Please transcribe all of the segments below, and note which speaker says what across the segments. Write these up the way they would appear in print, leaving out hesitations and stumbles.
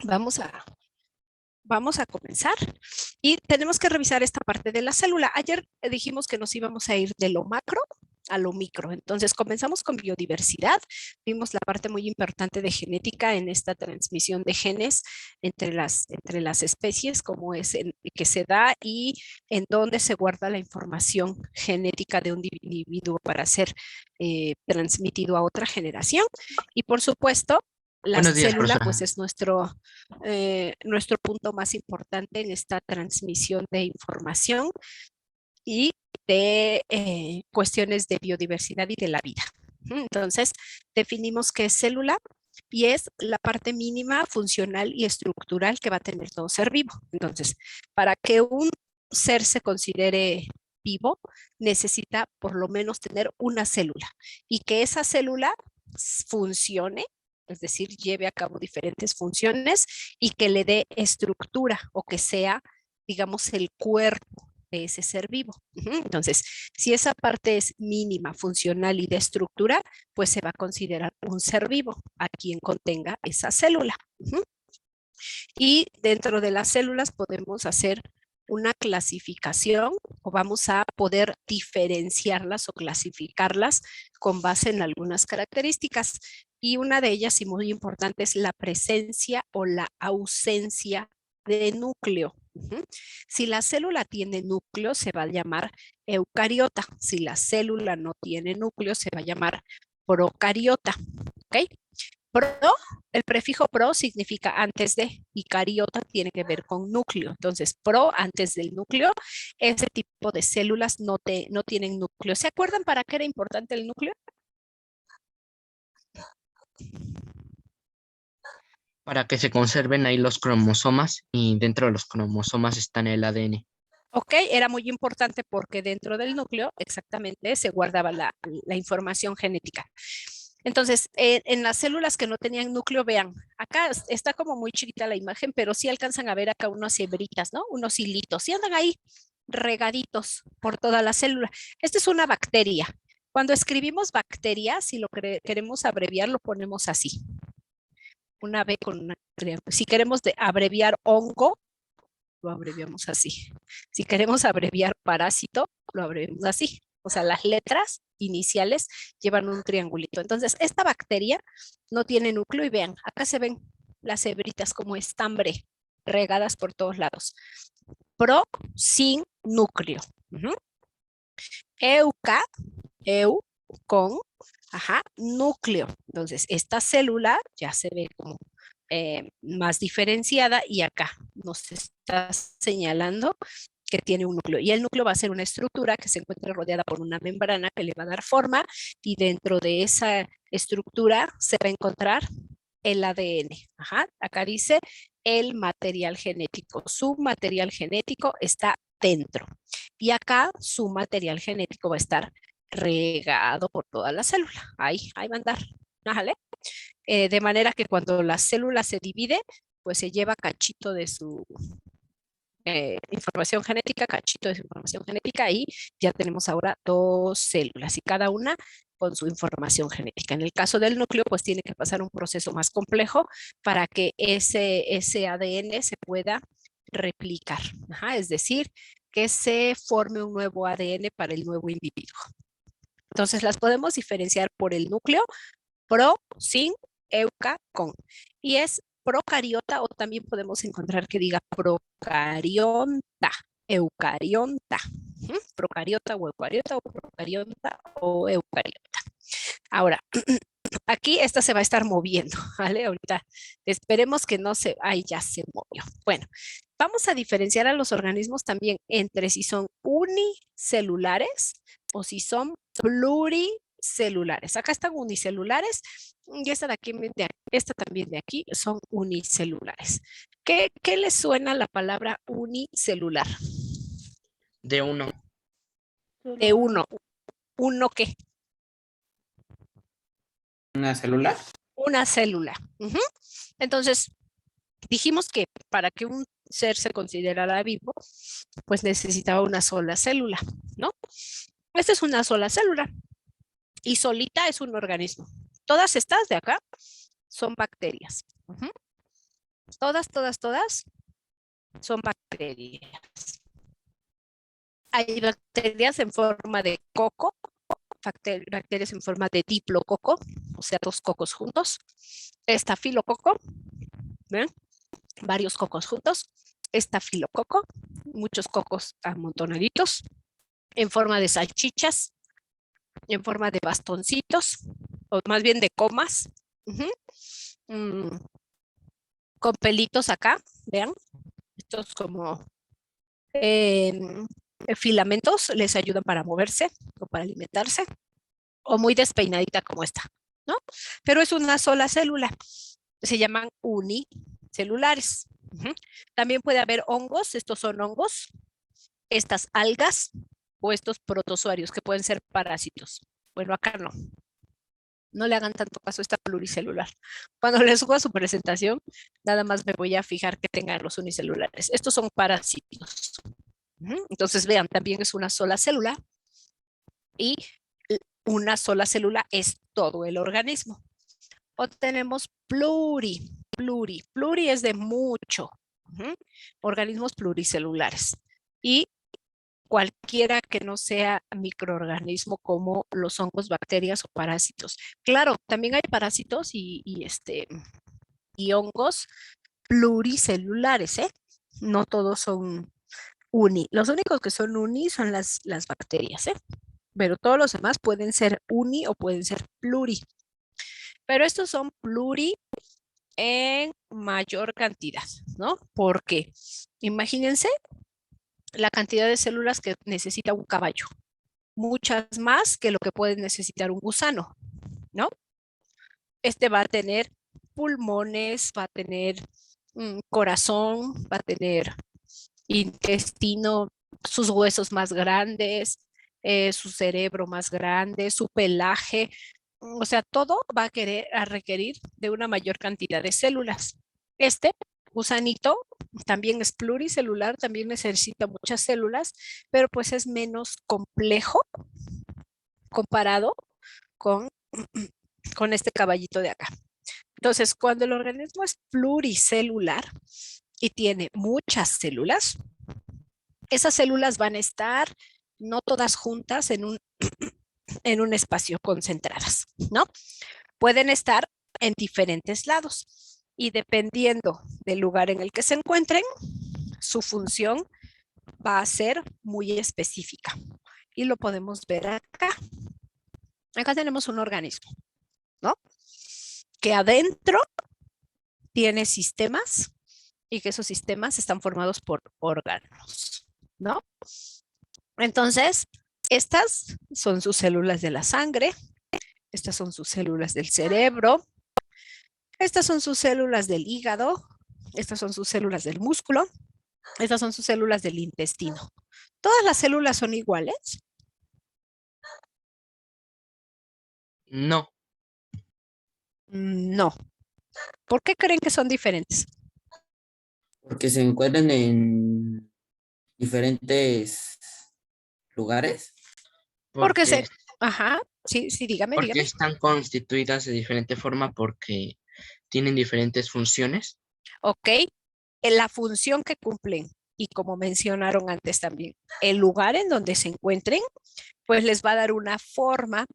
Speaker 1: Vamos a, vamos a comenzar y tenemos que revisar esta parte de la célula. Ayer dijimos que nos íbamos a ir de lo macro a lo micro. Entonces comenzamos con biodiversidad. Vimos la parte muy importante de genética en esta transmisión de genes entre las especies, cómo es el que se da y en dónde se guarda la información genética de un individuo para ser transmitido a otra generación. Y por supuesto, la
Speaker 2: Buenos días,
Speaker 1: célula pues
Speaker 2: profesora.
Speaker 1: es nuestro punto más importante en esta transmisión de información y de cuestiones de biodiversidad y de la vida. Entonces, definimos qué es célula y es la parte mínima funcional y estructural que va a tener todo ser vivo. Entonces, para que un ser se considere vivo, necesita por lo menos tener una célula y que esa célula funcione, es decir, lleve a cabo diferentes funciones y que le dé estructura o que sea, digamos, el cuerpo de ese ser vivo. Entonces, si esa parte es mínima, funcional y de estructura, pues se va a considerar un ser vivo a quien contenga esa célula. Y dentro de las células podemos hacer una clasificación o vamos a poder diferenciarlas o clasificarlas con base en algunas características. Y una de ellas, y muy importante, es la presencia o la ausencia de núcleo. Si la célula tiene núcleo, se va a llamar eucariota. Si la célula no tiene núcleo, se va a llamar procariota. ¿Ok? Pro, el prefijo pro significa antes de y cariota tiene que ver con núcleo. Entonces, pro antes del núcleo, ese tipo de células no tienen núcleo. ¿Se acuerdan para qué era importante el núcleo?
Speaker 2: Para que se conserven ahí los cromosomas y dentro de los cromosomas está el ADN.
Speaker 1: Ok, era muy importante porque dentro del núcleo exactamente se guardaba la información genética. Entonces, en las células que no tenían núcleo, vean, acá está como muy chiquita la imagen, pero sí alcanzan a ver acá unas hebritas, ¿no? Unos hilitos, y andan ahí regaditos por toda la célula. Esta es una bacteria. Cuando escribimos bacteria, si lo queremos abreviar, lo ponemos así. Una B con una triángulo. Si queremos abreviar hongo, lo abreviamos así. Si queremos abreviar parásito, lo abreviamos así. O sea, las letras iniciales llevan un triangulito. Entonces, esta bacteria no tiene núcleo y vean, acá se ven las hebritas como estambre regadas por todos lados. Pro sin núcleo. Euca, eu con, núcleo. Entonces, esta célula ya se ve como más diferenciada y acá nos está señalando que tiene un núcleo. Y el núcleo va a ser una estructura que se encuentra rodeada por una membrana que le va a dar forma y dentro de esa estructura se va a encontrar el ADN. Acá dice el material genético. Su material genético está dentro. Y acá su material genético va a estar regado por toda la célula. Ahí va a andar. ¿Vale? De manera que cuando la célula se divide, pues se lleva cachito de su información genética, cachito de su información genética y ya tenemos ahora dos células y cada una con su información genética. En el caso del núcleo, pues tiene que pasar un proceso más complejo para que ese ADN se pueda replicar. Es decir, que se forme un nuevo ADN para el nuevo individuo. Entonces las podemos diferenciar por el núcleo, pro, sin, euca, con. Y es procariota o también podemos encontrar que diga procarionta, eucarionta. Procariota o eucariota o eucariota. Ahora, aquí esta se va a estar moviendo, ¿vale? Ahorita esperemos que no se, ay, ya se movió. Bueno, vamos a diferenciar a los organismos también entre si son unicelulares o si son pluricelulares. Acá están unicelulares y esta de aquí, esta también de aquí son unicelulares. ¿Qué les suena la palabra unicelular?
Speaker 2: De uno.
Speaker 1: De uno. ¿Uno qué?
Speaker 3: ¿Una célula?
Speaker 1: Una célula. Entonces, dijimos que para que un ser se considerara vivo, pues necesitaba una sola célula, ¿no? Esta es una sola célula y solita es un organismo. Todas estas de acá son bacterias. Todas son bacterias. Hay bacterias en forma de coco, bacterias en forma de diplococo, o sea, dos cocos juntos. Estafilococo, ¿ven? Varios cocos juntos. Estafilococo, muchos cocos amontonaditos, en forma de salchichas, en forma de bastoncitos, o más bien de comas. Con pelitos acá, vean, estos como filamentos les ayudan para moverse o para alimentarse, o muy despeinadita como esta, ¿no? Pero es una sola célula, se llaman unicelulares. También puede haber hongos, estos son hongos, estas algas o estos protozoarios que pueden ser parásitos. Bueno, acá no. No le hagan tanto caso a esta pluricelular. Cuando les suba su presentación, nada más me voy a fijar que tengan los unicelulares. Estos son parásitos. Entonces, vean, también es una sola célula y una sola célula es todo el organismo. O tenemos pluri es de mucho. Organismos pluricelulares. Y cualquiera que no sea microorganismo como los hongos, bacterias o parásitos. Claro, también hay parásitos y hongos pluricelulares, ¿eh? No todos son uni. Los únicos que son uni son las bacterias, ¿eh? Pero todos los demás pueden ser uni o pueden ser pluri. Pero estos son pluri en mayor cantidad, ¿no? Porque imagínense la cantidad de células que necesita un caballo. Muchas más que lo que puede necesitar un gusano, ¿no? Este va a tener pulmones, va a tener corazón, va a tener intestino, sus huesos más grandes, su cerebro más grande, su pelaje. O sea, todo va a requerir de una mayor cantidad de células. Este gusanito también es pluricelular, también necesita muchas células, pero pues es menos complejo comparado con, con este caballito de acá. Entonces, cuando el organismo es pluricelular y tiene muchas células, esas células van a estar no todas juntas en un espacio concentradas, ¿no? Pueden estar en diferentes lados y dependiendo del lugar en el que se encuentren, su función va a ser muy específica. Y lo podemos ver acá. Acá tenemos un organismo, ¿no? Que adentro tiene sistemas y que esos sistemas están formados por órganos, ¿no? Entonces, estas son sus células de la sangre, estas son sus células del cerebro, estas son sus células del hígado, estas son sus células del músculo, estas son sus células del intestino. ¿Todas las células son iguales?
Speaker 2: No,
Speaker 1: No. ¿Por qué creen que son diferentes?
Speaker 3: porque se encuentran en diferentes lugares.
Speaker 1: Porque
Speaker 2: porque,
Speaker 1: Ajá, sí, sí, dígame,
Speaker 2: porque
Speaker 1: dígame.
Speaker 2: están constituidas de diferente forma, porque tienen diferentes funciones.
Speaker 1: Ok, en la función que cumplen y como mencionaron antes también, el lugar en donde se encuentren, pues les va a dar una forma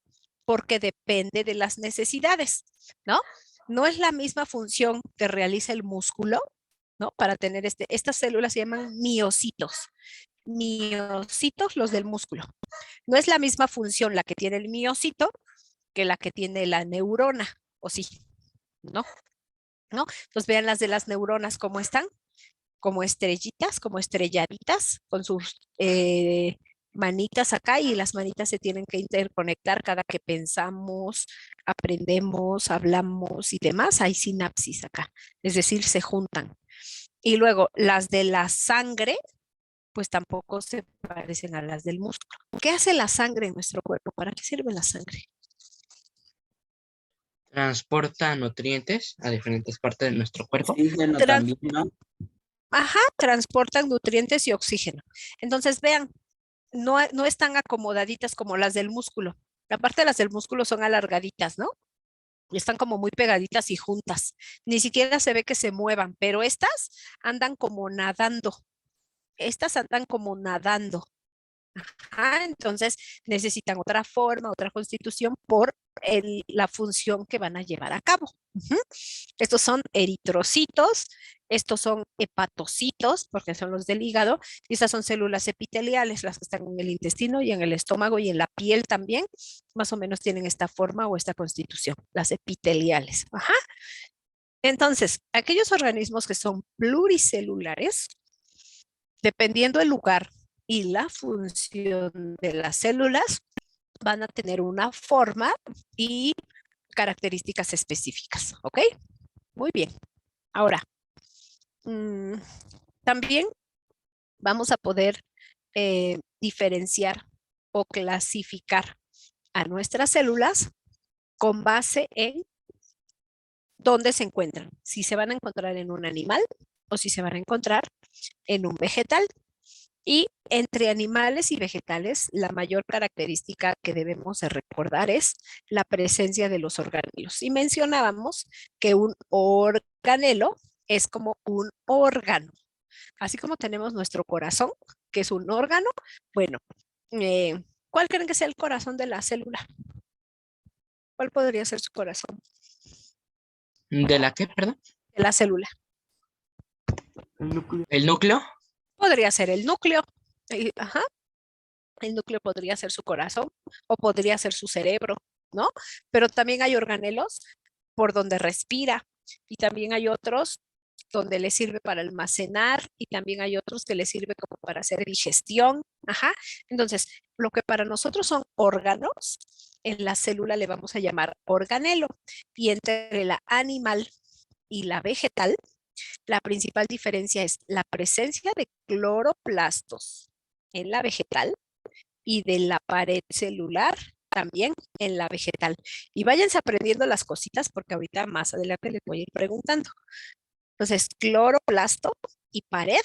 Speaker 1: porque depende de las necesidades, ¿no? No es la misma función que realiza el músculo, ¿no? Para tener estas células se llaman miocitos. Miocitos, los del músculo. No es la misma función la que tiene el miocito que la que tiene la neurona, ¿o sí? ¿No? ¿No? Entonces vean las de las neuronas cómo están, como estrellitas, como estrelladitas, con sus manitas acá y las manitas se tienen que interconectar cada que pensamos, aprendemos, hablamos y demás. Hay sinapsis acá, es decir, se juntan. Y luego las de la sangre, pues tampoco se parecen a las del músculo. ¿Qué hace la sangre en nuestro cuerpo? ¿Para qué sirve la sangre?
Speaker 2: Transporta nutrientes a diferentes partes de nuestro cuerpo.
Speaker 3: Oxígeno
Speaker 1: Trans
Speaker 3: también, ¿no?
Speaker 1: Ajá, transportan nutrientes y oxígeno. Entonces, vean, no están acomodaditas como las del músculo. Aparte, las del músculo son alargaditas, ¿no? Están como muy pegaditas y juntas. Ni siquiera se ve que se muevan, pero estas andan como nadando. Estas andan como nadando. Entonces necesitan otra forma, otra constitución por la función que van a llevar a cabo. Estos son eritrocitos, estos son hepatocitos, porque son los del hígado, y estas son células epiteliales, las que están en el intestino y en el estómago y en la piel también, más o menos tienen esta forma o esta constitución, las epiteliales. Entonces, aquellos organismos que son pluricelulares, dependiendo del lugar y la función de las células, van a tener una forma y características específicas, ¿ok? Muy bien. Ahora, también vamos a poder diferenciar o clasificar a nuestras células con base en dónde se encuentran. Si se van a encontrar en un animal o si se van a encontrar en un vegetal. Y entre animales y vegetales, la mayor característica que debemos de recordar es la presencia de los organelos. Y mencionábamos que un organelo es como un órgano. Así como tenemos nuestro corazón, que es un órgano, bueno, ¿cuál creen que sea el corazón de la célula? ¿Cuál podría ser su corazón
Speaker 2: ¿De la qué, perdón?
Speaker 1: de la célula?
Speaker 2: ¿El núcleo?
Speaker 1: Podría ser el núcleo. El núcleo podría ser su corazón o podría ser su cerebro, ¿no? Pero también hay organelos por donde respira y también hay otros donde le sirve para almacenar y también hay otros que le sirve como para hacer digestión. Entonces, lo que para nosotros son órganos, en la célula le vamos a llamar organelo. Y entre la animal y la vegetal, la principal diferencia es la presencia de cloroplastos en la vegetal y de la pared celular también en la vegetal. Y váyanse aprendiendo las cositas porque ahorita más adelante les voy a ir preguntando. Entonces, cloroplasto y pared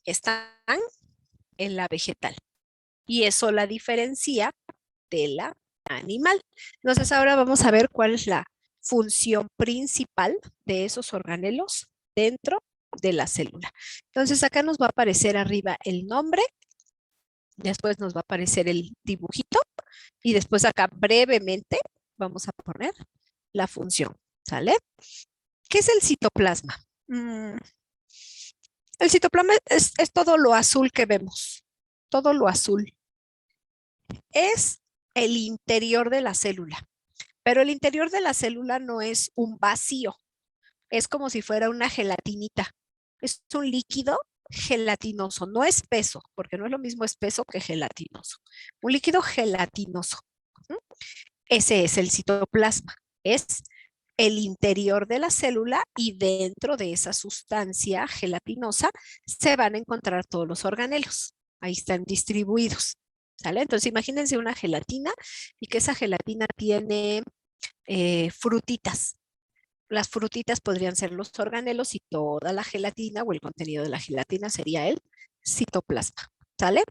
Speaker 1: están en la vegetal. Y eso la diferencia de la animal. Entonces, ahora vamos a ver cuál es la función principal de esos organelos dentro de la célula. Entonces, acá nos va a aparecer arriba el nombre. Después nos va a aparecer el dibujito y después acá brevemente vamos a poner la función, ¿sale? ¿Qué es el citoplasma? El citoplasma es todo lo azul que vemos, todo lo azul. Es el interior de la célula, pero el interior de la célula no es un vacío, es como si fuera una gelatinita. Es un líquido gelatinoso, no espeso, porque no es lo mismo espeso que gelatinoso. Un líquido gelatinoso. Ese es el citoplasma. Es el interior de la célula y dentro de esa sustancia gelatinosa se van a encontrar todos los organelos. Ahí están distribuidos. ¿Sale? Entonces imagínense una gelatina y que esa gelatina tiene frutitas. Las frutitas podrían ser los organelos y toda la gelatina o el contenido de la gelatina sería el citoplasma. ¿Sale?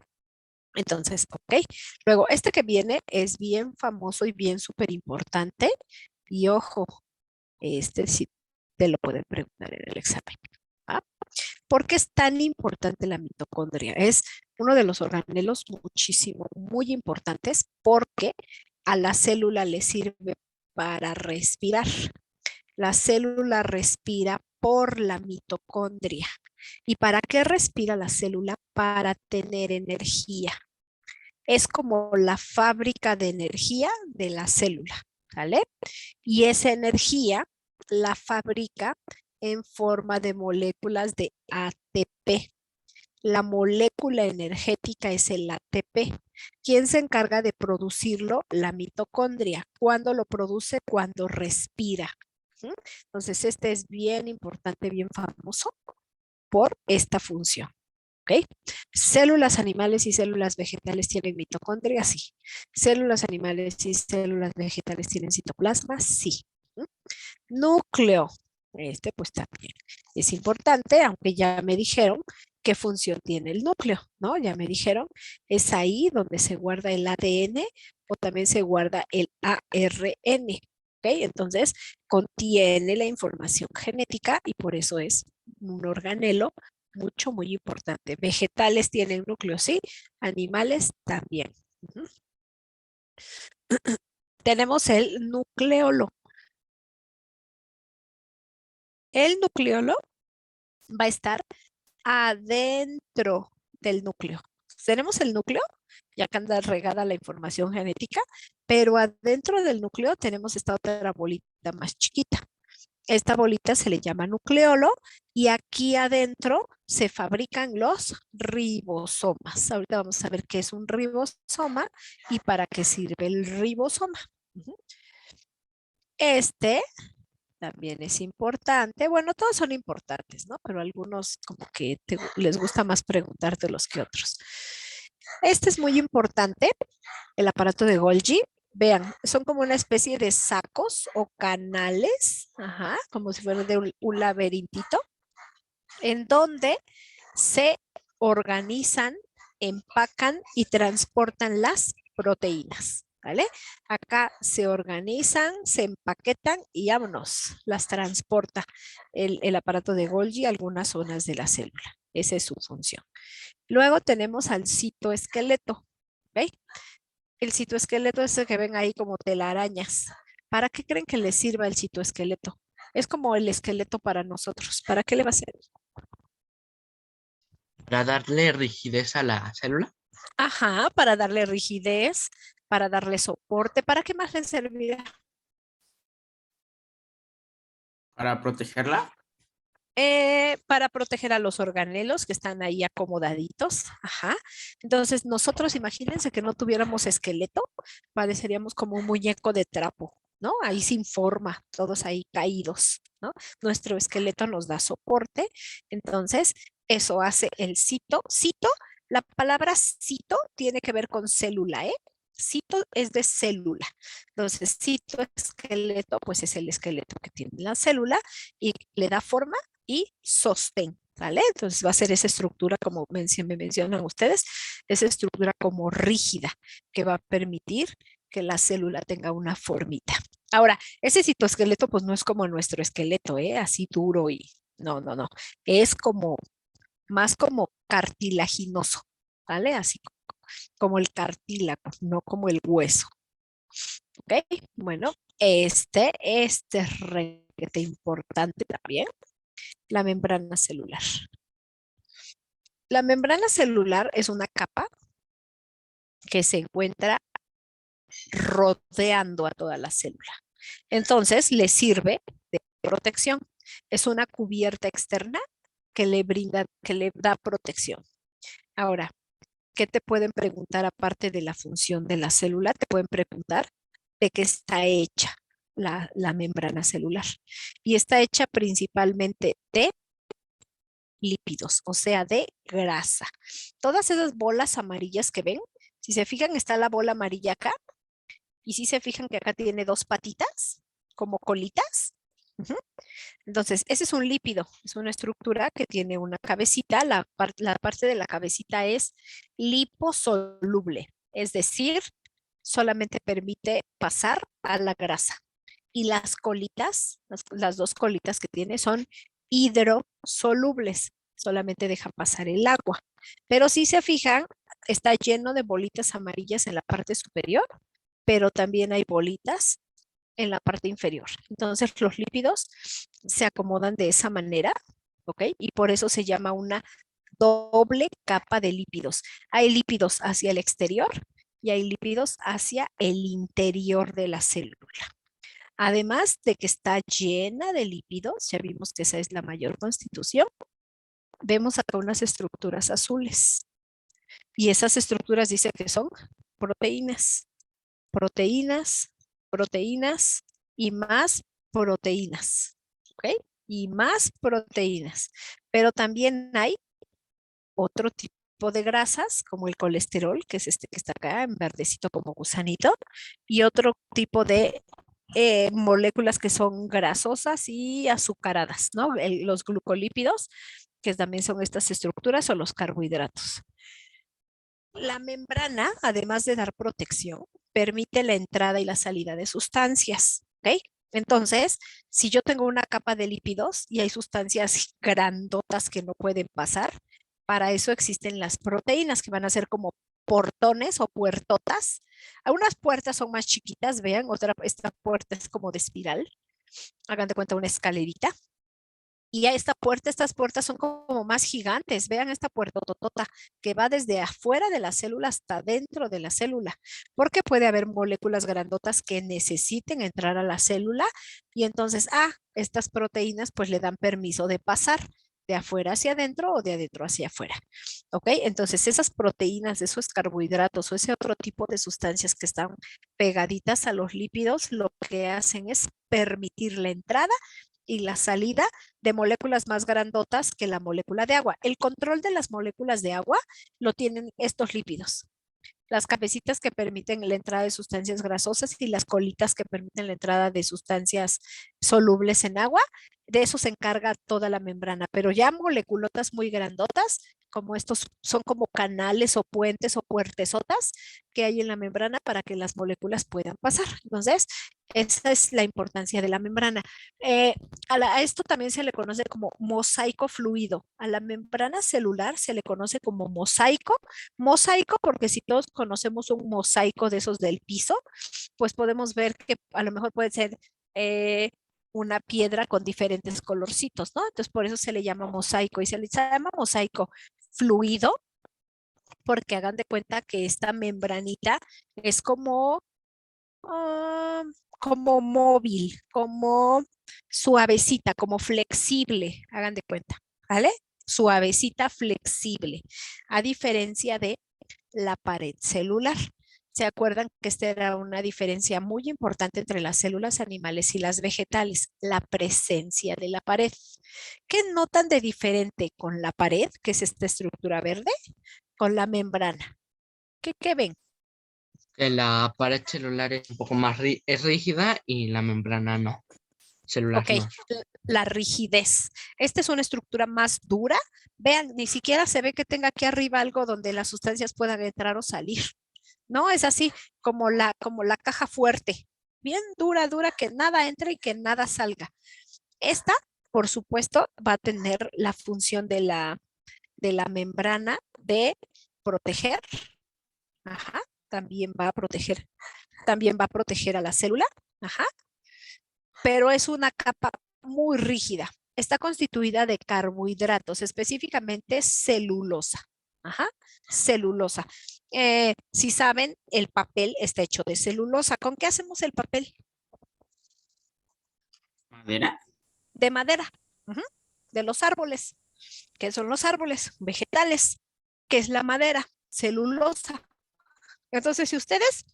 Speaker 1: Entonces, ok. Luego, este que viene es bien famoso y bien súper importante. Y ojo, este sí te lo pueden preguntar en el examen. ¿Va? ¿Por qué es tan importante la mitocondria? Es uno de los organelos muchísimo, muy importantes porque a la célula le sirve para respirar. La célula respira por la mitocondria. ¿Y para qué respira la célula? Para tener energía. Es como la fábrica de energía de la célula, ¿vale? Y esa energía la fabrica en forma de moléculas de ATP. La molécula energética es el ATP. ¿Quién se encarga de producirlo? La mitocondria. ¿Cuándo lo produce? Cuando respira. Entonces, este es bien importante, bien famoso por esta función. ¿Ok? Células animales y células vegetales tienen mitocondria, sí. Células animales y células vegetales tienen citoplasma, sí. Núcleo, este pues también es importante, aunque ya me dijeron qué función tiene el núcleo, ¿no? Ya me dijeron, es ahí donde se guarda el ADN o también se guarda el ARN, Entonces, contiene la información genética y por eso es un organelo muy importante. Vegetales tienen núcleo, sí, animales también. Ujú. Tenemos el nucleolo. El nucleolo va a estar adentro del núcleo. Tenemos el núcleo, ya que anda regada la información genética, pero adentro del núcleo tenemos esta otra bolita más chiquita. Esta bolita se le llama nucleolo y aquí adentro se fabrican los ribosomas. Ahorita vamos a ver qué es un ribosoma y para qué sirve el ribosoma. Este también es importante. Bueno, todos son importantes, ¿no? Pero algunos como que les gusta más preguntarte los que otros. Este es muy importante, el aparato de Golgi. Vean, son como una especie de sacos o canales, ajá, como si fuera de un laberintito, en donde se organizan, empacan y transportan las proteínas. ¿Vale? Acá se organizan, se empaquetan y vámonos, las transporta el aparato de Golgi a algunas zonas de la célula. Esa es su función. Luego tenemos al citoesqueleto. ¿Ve? El citoesqueleto es el que ven ahí como telarañas. ¿Para qué creen que le sirva el citoesqueleto? Es como el esqueleto para nosotros. ¿Para qué le va a servir?
Speaker 2: Para darle rigidez a la célula.
Speaker 1: Ajá, para darle rigidez, para darle soporte. ¿Para qué más le servirá?
Speaker 3: Para protegerla.
Speaker 1: Para proteger a los organelos que están ahí acomodaditos. Ajá. Entonces, nosotros imagínense que no tuviéramos esqueleto, pareceríamos como un muñeco de trapo, ¿no? Ahí sin forma, todos ahí caídos, ¿no? Nuestro esqueleto nos da soporte. Entonces, eso hace el cito. Cito, la palabra cito tiene que ver con célula, ¿eh? Cito es de célula. Entonces, citoesqueleto, pues es el esqueleto que tiene la célula y le da forma y sostén, ¿vale? Entonces va a ser esa estructura, como me mencionan ustedes, esa estructura como rígida que va a permitir que la célula tenga una formita. Ahora, ese citoesqueleto pues no es como nuestro esqueleto, ¿eh? Así duro y no. Es como, más como cartilaginoso, ¿vale? Así como el cartílago, no como el hueso. ¿Ok? Bueno, este es requete importante también. La membrana celular. La membrana celular es una capa que se encuentra rodeando a toda la célula. Entonces, le sirve de protección. Es una cubierta externa que le brinda, que le da protección. Ahora, ¿qué te pueden preguntar aparte de la función de la célula? Te pueden preguntar de qué está hecha la membrana celular. Y está hecha principalmente de lípidos, o sea, de grasa. Todas esas bolas amarillas que ven, si se fijan, está la bola amarilla acá, y si se fijan que acá tiene dos patitas, como colitas. Entonces, ese es un lípido, es una estructura que tiene una cabecita, la parte de la cabecita es liposoluble, es decir, solamente permite pasar a la grasa. Y las colitas, las dos colitas que tiene son hidrosolubles, solamente deja pasar el agua. Pero si se fijan, está lleno de bolitas amarillas en la parte superior, pero también hay bolitas en la parte inferior. Entonces los lípidos se acomodan de esa manera, ¿ok? Y por eso se llama una doble capa de lípidos. Hay lípidos hacia el exterior y hay lípidos hacia el interior de la célula. Además de que está llena de lípidos, ya vimos que esa es la mayor constitución, vemos acá unas estructuras azules. Y esas estructuras dice que son proteínas, proteínas, proteínas y más proteínas. ¿Ok? Y más proteínas. Pero también hay otro tipo de grasas, como el colesterol, que es este que está acá en verdecito como gusanito, y otro tipo de moléculas que son grasosas y azucaradas, ¿no? Los glucolípidos, que también son estas estructuras, o los carbohidratos. La membrana, además de dar protección, permite la entrada y la salida de sustancias, ¿ok? Entonces, si yo tengo una capa de lípidos y hay sustancias grandotas que no pueden pasar, para eso existen las proteínas que van a ser como portones o puertotas. Algunas puertas son más chiquitas, vean, esta puerta es como de espiral. Hagan de cuenta una escalerita. Y a estas puertas son como más gigantes. Vean esta puerta totota que va desde afuera de la célula hasta dentro de la célula, porque puede haber moléculas grandotas que necesiten entrar a la célula y entonces, estas proteínas pues le dan permiso de pasar de afuera hacia adentro o de adentro hacia afuera. ¿Ok? Entonces esas proteínas, esos carbohidratos o ese otro tipo de sustancias que están pegaditas a los lípidos, lo que hacen es permitir la entrada y la salida de moléculas más grandotas que la molécula de agua. El control de las moléculas de agua lo tienen estos lípidos. Las cabecitas que permiten la entrada de sustancias grasosas y las colitas que permiten la entrada de sustancias solubles en agua, de eso se encarga toda la membrana, pero ya moleculotas muy grandotas, como estos son como canales o puentes o puertesotas que hay en la membrana para que las moléculas puedan pasar. Entonces, esa es la importancia de la membrana. Eh, a esto también se le conoce como mosaico fluido. A la membrana celular se le conoce como mosaico. Mosaico porque si todos conocemos un mosaico de esos del piso, pues podemos ver que a lo mejor puede ser una piedra con diferentes colorcitos, ¿no? Entonces por eso se le llama mosaico y se le llama mosaico fluido porque hagan de cuenta que esta membranita es ah, como móvil, como suavecita, como flexible, hagan de cuenta, ¿vale? Suavecita, flexible, a diferencia de la pared celular. ¿Se acuerdan que esta era una diferencia muy importante entre las células animales y las vegetales? La presencia de la pared. ¿Qué notan de diferente con la pared, que es esta estructura verde, con la membrana? ¿Qué ven?
Speaker 2: Que la pared celular es un poco más es rígida y la membrana no. Celular
Speaker 1: Ok,
Speaker 2: no.
Speaker 1: la rigidez. Esta es una estructura más dura. Vean, ni siquiera se ve que tenga aquí arriba algo donde las sustancias puedan entrar o salir. No, es así como la caja fuerte. Bien dura, dura, que nada entre y que nada salga. Esta, por supuesto, va a tener la función de la membrana de proteger. Ajá, también va a proteger a la célula. Ajá, pero es una capa muy rígida. Está constituida de carbohidratos, específicamente celulosa. Ajá, celulosa. Si saben, el papel está hecho de celulosa. ¿Con qué hacemos el papel?
Speaker 3: ¿Madera?
Speaker 1: De madera, ujú, de los árboles. ¿Qué son los árboles? Vegetales. ¿Qué es la madera? Celulosa. Entonces, si ustedes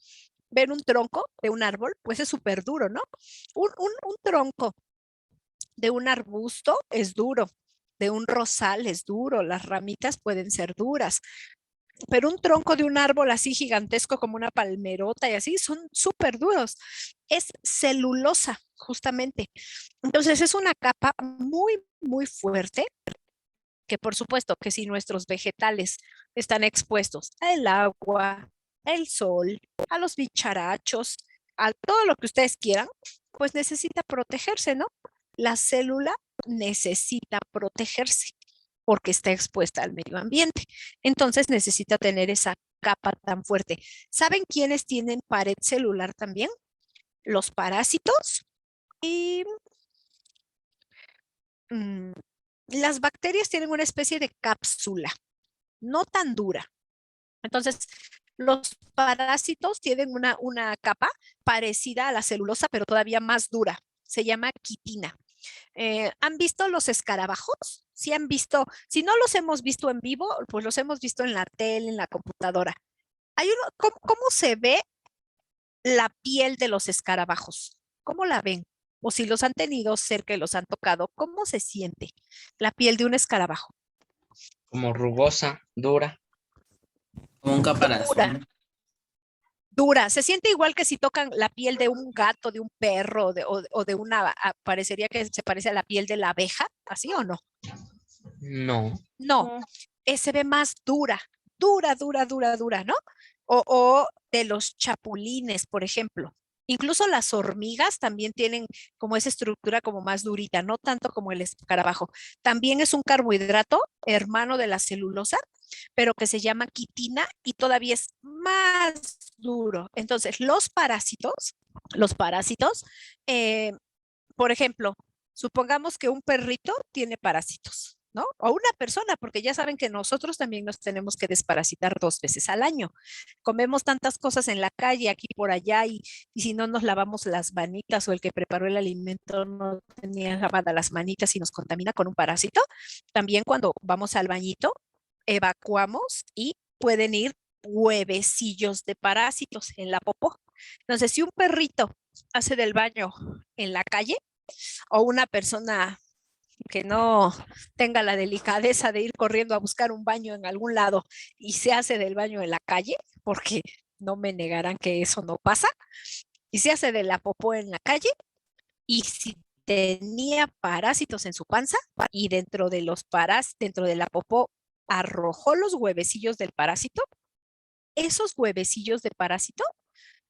Speaker 1: ven un tronco de un árbol, pues es súper duro, ¿no? Un tronco de un arbusto es duro, de un rosal es duro, las ramitas pueden ser duras, pero un tronco de un árbol así gigantesco como una palmerota y así son súper duros. Es celulosa, justamente. Entonces es una capa muy, muy fuerte que por supuesto que si nuestros vegetales están expuestos al agua, al sol, a los bicharachos, a todo lo que ustedes quieran, pues necesita protegerse, ¿no? La célula necesita protegerse porque está expuesta al medio ambiente. Entonces necesita tener esa capa tan fuerte. ¿Saben quiénes tienen pared celular también? Los parásitos y mm, las bacterias tienen una especie de cápsula, no tan dura. Entonces, los parásitos tienen una capa parecida a la celulosa, pero todavía más dura. Se llama quitina. ¿Han visto los escarabajos? Sí han visto, si no los hemos visto en vivo, pues los hemos visto en la tele, en la computadora. ¿Cómo se ve la piel de los escarabajos? ¿Cómo la ven? O si los han tenido cerca y los han tocado, ¿cómo se siente la piel de un escarabajo?
Speaker 2: Como rugosa, dura.
Speaker 3: Como un
Speaker 1: Dura,
Speaker 3: caparazón.
Speaker 1: dura. Se siente igual que si tocan la piel de un gato, de un perro o de una, parecería que se parece a la piel de la abeja, ¿así o no?
Speaker 2: No.
Speaker 1: No, se ve más dura, dura, dura, dura, dura, ¿no? O de los chapulines, por ejemplo. Incluso las hormigas también tienen como esa estructura como más durita, no tanto como el escarabajo. También es un carbohidrato hermano de la celulosa, pero que se llama quitina y todavía es más duro. Entonces, los parásitos, eh, por ejemplo, supongamos que un perrito tiene parásitos, ¿no? O una persona, porque ya saben que nosotros también nos tenemos que desparasitar 2 veces al año. Comemos tantas cosas en la calle, aquí por allá, y si no nos lavamos las manitas o el que preparó el alimento no tenía lavadas las manitas y nos contamina con un parásito, también cuando vamos al bañito, evacuamos y pueden ir huevecillos de parásitos en la popó. Entonces, si un perrito hace del baño en la calle, o una persona que no tenga la delicadeza de ir corriendo a buscar un baño en algún lado y se hace del baño en la calle, porque no me negarán que eso no pasa, y se hace de la popó en la calle, y si tenía parásitos en su panza y dentro de la popó arrojó los huevecillos del parásito, esos huevecillos de parásito,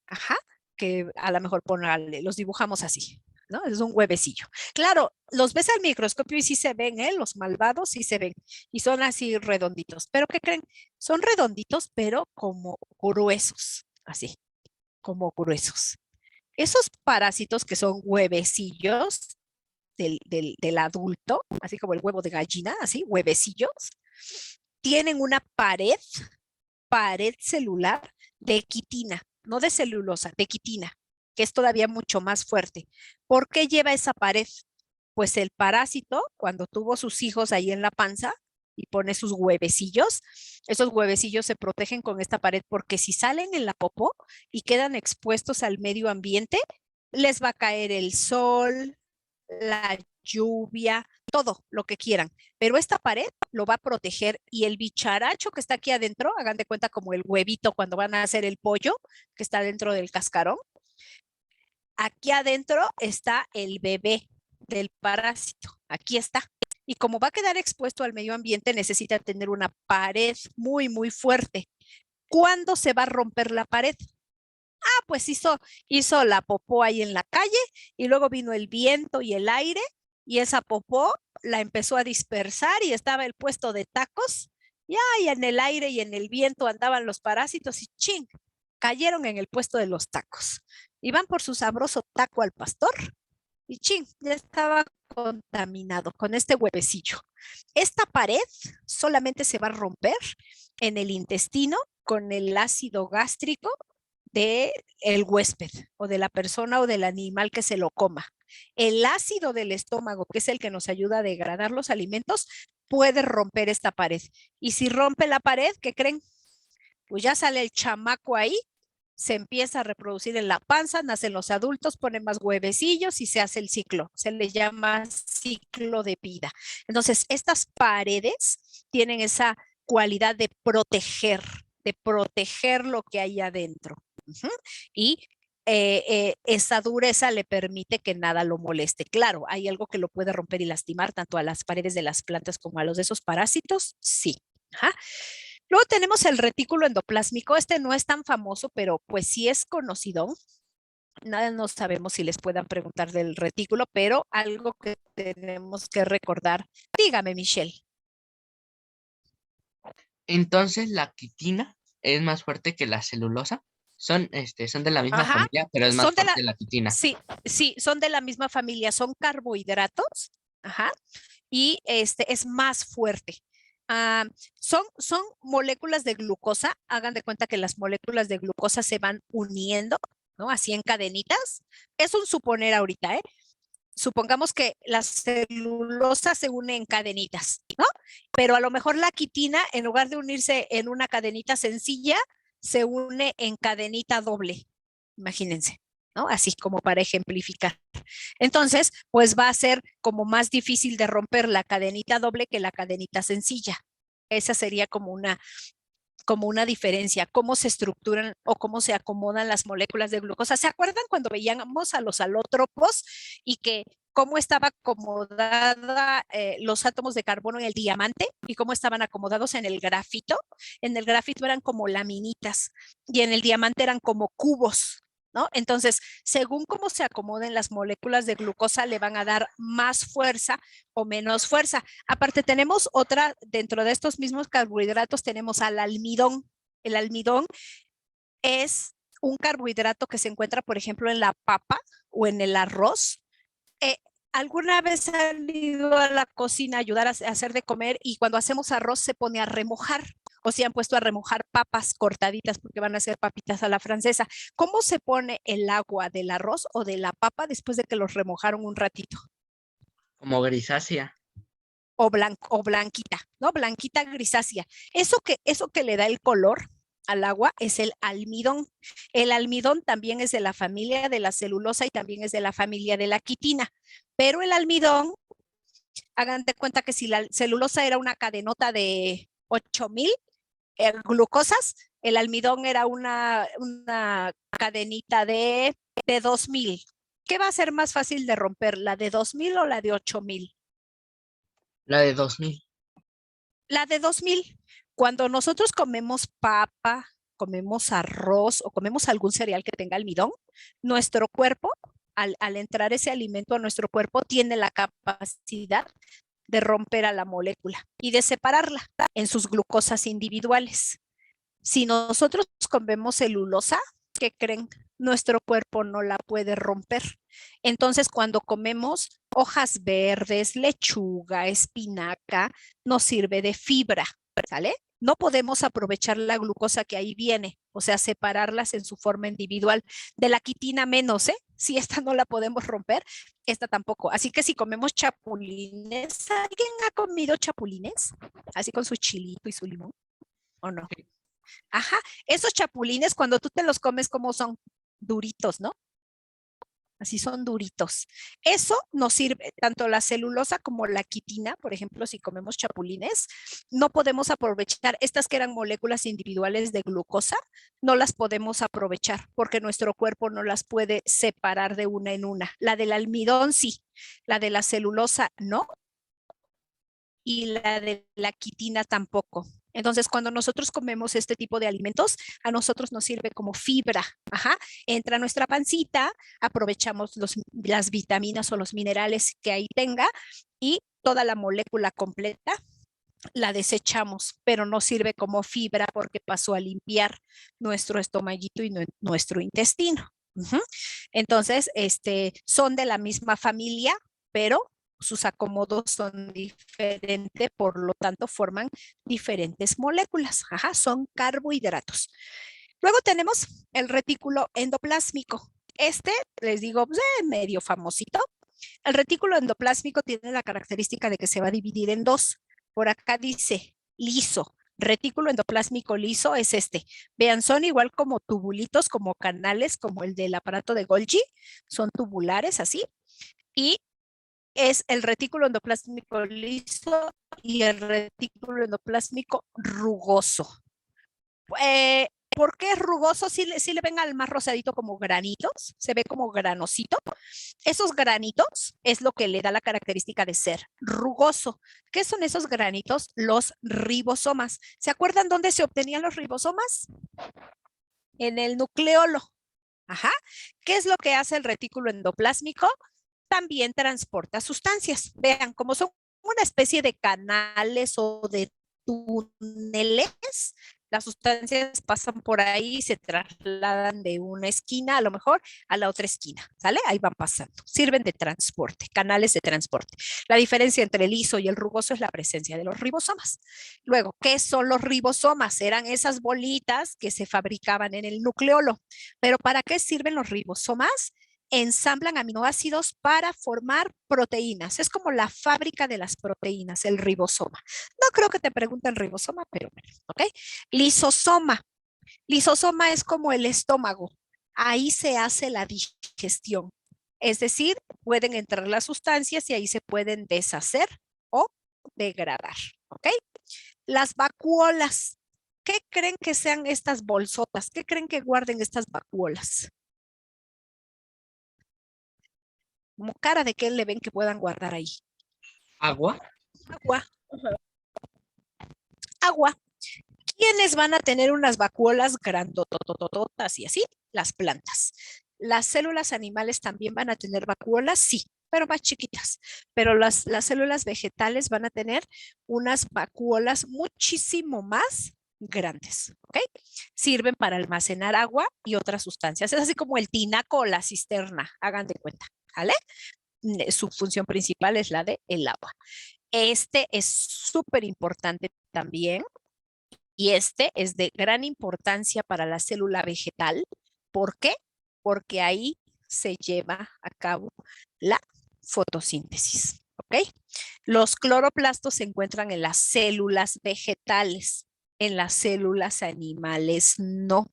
Speaker 1: ajá, que a lo mejor los dibujamos así, ¿no? Es un huevecillo. Claro, los ves al microscopio y sí se ven, ¿eh? Los malvados sí se ven y son así redonditos. ¿Pero qué creen? Son redonditos, pero como gruesos, así, como gruesos. Esos parásitos que son huevecillos del adulto, así como el huevo de gallina, así, huevecillos, tienen una pared celular de quitina, no de celulosa, de quitina, que es todavía mucho más fuerte. ¿Por qué lleva esa pared? Pues el parásito, cuando tuvo sus hijos ahí en la panza y pone sus huevecillos, esos huevecillos se protegen con esta pared porque si salen en la popó y quedan expuestos al medio ambiente, les va a caer el sol, la lluvia, todo lo que quieran. Pero esta pared lo va a proteger y el bicharacho que está aquí adentro, hagan de cuenta como el huevito cuando van a hacer el pollo que está dentro del cascarón. Aquí adentro está el bebé del parásito. Aquí está. Y como va a quedar expuesto al medio ambiente, necesita tener una pared muy, muy fuerte. ¿Cuándo se va a romper la pared? Pues hizo la popó ahí en la calle y luego vino el viento y el aire y esa popó la empezó a dispersar y estaba el puesto de tacos. Ya, y en el aire y en el viento andaban los parásitos y ¡ching! Cayeron en el puesto de los tacos. Iban por su sabroso taco al pastor y ¡ching! Ya estaba contaminado con este huevecillo. Esta pared solamente se va a romper en el intestino con el ácido gástrico de el huésped o de la persona o del animal que se lo coma. El ácido del estómago, que es el que nos ayuda a degradar los alimentos, puede romper esta pared. Y si rompe la pared, ¿qué creen? Pues ya sale el chamaco ahí, se empieza a reproducir en la panza, nacen los adultos, ponen más huevecillos y se hace el ciclo. Se le llama ciclo de vida. Entonces, estas paredes tienen esa cualidad de proteger lo que hay adentro. Y esa dureza le permite que nada lo moleste. Claro, hay algo que lo puede romper y lastimar tanto a las paredes de las plantas como a los de esos parásitos, sí. Ajá. Luego tenemos el retículo endoplásmico. Este no es tan famoso, pero pues sí es conocido. Nada, no sabemos si les puedan preguntar del retículo, pero algo que tenemos que recordar. Dígame, Michelle.
Speaker 2: Entonces la quitina es más fuerte que la celulosa. Son de la misma
Speaker 1: Ajá.
Speaker 2: familia, pero es más
Speaker 1: Son de
Speaker 2: fuerte la quitina.
Speaker 1: sí, son de la misma familia, son carbohidratos, ajá, y es más fuerte. Son moléculas de glucosa, hagan de cuenta que las moléculas de glucosa se van uniendo, ¿no? Así en cadenitas. Es un suponer ahorita, ¿eh? Supongamos que la celulosa se une en cadenitas, ¿no? Pero a lo mejor la quitina, en lugar de unirse en una cadenita sencilla, se une en cadenita doble. Imagínense, ¿no? Así como para ejemplificar. Entonces, pues va a ser como más difícil de romper la cadenita doble que la cadenita sencilla. Esa sería como una diferencia, cómo se estructuran o cómo se acomodan las moléculas de glucosa. ¿Se acuerdan cuando veíamos a los alótropos y que cómo estaba acomodada los átomos de carbono en el diamante y cómo estaban acomodados en el grafito? En el grafito eran como laminitas y en el diamante eran como cubos. ¿no? Entonces, según cómo se acomoden las moléculas de glucosa, le van a dar más fuerza o menos fuerza. Aparte, tenemos otra, dentro de estos mismos carbohidratos, tenemos al almidón. El almidón es un carbohidrato que se encuentra, por ejemplo, en la papa o en el arroz. ¿Alguna vez han ido a la cocina a ayudar a hacer de comer y cuando hacemos arroz se pone a remojar? O se han puesto a remojar papas cortaditas porque van a ser papitas a la francesa. ¿Cómo se pone el agua del arroz o de la papa después de que los remojaron un ratito?
Speaker 2: Como grisácea.
Speaker 1: O blanquita, ¿no? Blanquita grisácea. Eso que le da el color al agua es el almidón. El almidón también es de la familia de la celulosa y también es de la familia de la quitina. Pero el almidón, hagan de cuenta que si la celulosa era una cadenota de 8000 glucosas, el almidón era una cadenita de 2000. ¿Qué va a ser más fácil de romper, la de 2000 o la de 8000?
Speaker 2: La de 2000.
Speaker 1: La de 2000. Cuando nosotros comemos papa, comemos arroz o comemos algún cereal que tenga almidón, nuestro cuerpo, al entrar ese alimento a nuestro cuerpo, tiene la capacidad de romper a la molécula y de separarla en sus glucosas individuales. Si nosotros comemos celulosa, ¿qué creen? Nuestro cuerpo no la puede romper. Entonces, cuando comemos hojas verdes, lechuga, espinaca, nos sirve de fibra, ¿sale? No podemos aprovechar la glucosa que ahí viene, o sea, separarlas en su forma individual. De la quitina menos, ¿eh? Si esta no la podemos romper, esta tampoco. Así que si comemos chapulines, ¿alguien ha comido chapulines? Así con su chilito y su limón, ¿o no? Ajá, esos chapulines cuando tú te los comes, ¿cómo son? Duritos, ¿no? Así son duritos. Eso nos sirve, tanto la celulosa como la quitina, por ejemplo, si comemos chapulines, no podemos aprovechar estas que eran moléculas individuales de glucosa, no las podemos aprovechar porque nuestro cuerpo no las puede separar de una en una. La del almidón sí, la de la celulosa no, y la de la quitina tampoco. Entonces, cuando nosotros comemos este tipo de alimentos, a nosotros nos sirve como fibra. Ajá. Entra a nuestra pancita, aprovechamos las vitaminas o los minerales que ahí tenga y toda la molécula completa la desechamos, pero no sirve como fibra porque pasó a limpiar nuestro estomaguito y nuestro intestino. Entonces, son de la misma familia, pero sus acomodos son diferentes, por lo tanto forman diferentes moléculas. Ajá, son carbohidratos. Luego tenemos el retículo endoplásmico. Les digo, pues, medio famosito. El retículo endoplásmico tiene la característica de que se va a dividir en dos. Por acá dice liso. Retículo endoplásmico liso es este. Vean, son igual como tubulitos, como canales, como el del aparato de Golgi. Son tubulares así. Y es el retículo endoplásmico liso y el retículo endoplásmico rugoso. ¿Por qué es rugoso? Si le ven al más rosadito como granitos, se ve como granosito. Esos granitos es lo que le da la característica de ser rugoso. ¿Qué son esos granitos? Los ribosomas. ¿Se acuerdan dónde se obtenían los ribosomas? En el nucleolo. Ajá. ¿Qué es lo que hace el retículo endoplásmico? También transporta sustancias. Vean, como son una especie de canales o de túneles, las sustancias pasan por ahí y se trasladan de una esquina a lo mejor a la otra esquina, ¿sale? Ahí van pasando. Sirven de transporte, canales de transporte. La diferencia entre el liso y el rugoso es la presencia de los ribosomas. Luego, ¿qué son los ribosomas? Eran esas bolitas que se fabricaban en el nucleolo. ¿Pero para qué sirven los ribosomas? Ensamblan aminoácidos para formar proteínas. Es como la fábrica de las proteínas, el ribosoma. No creo que te pregunten ribosoma, pero bueno, ¿ok? Lisosoma. Lisosoma es como el estómago. Ahí se hace la digestión. Es decir, pueden entrar las sustancias y ahí se pueden deshacer o degradar, ¿ok? Las vacuolas. ¿Qué creen que sean estas bolsotas? ¿Qué creen que guarden estas vacuolas? Como cara de qué le ven que puedan guardar ahí.
Speaker 2: Agua.
Speaker 1: Agua. Agua. ¿Quiénes van a tener unas vacuolas grandototototas y así? Las plantas. ¿Las células animales también van a tener vacuolas? Sí, pero más chiquitas. Pero las células vegetales van a tener unas vacuolas muchísimo más grandes, ¿ok? Sirven para almacenar agua y otras sustancias. Es así como el tinaco o la cisterna, hagan de cuenta, ¿vale? Su función principal es la de el agua. Este es súper importante también y este es de gran importancia para la célula vegetal. ¿Por qué? Porque ahí se lleva a cabo la fotosíntesis, ¿ok? Los cloroplastos se encuentran en las células vegetales, en las células animales no.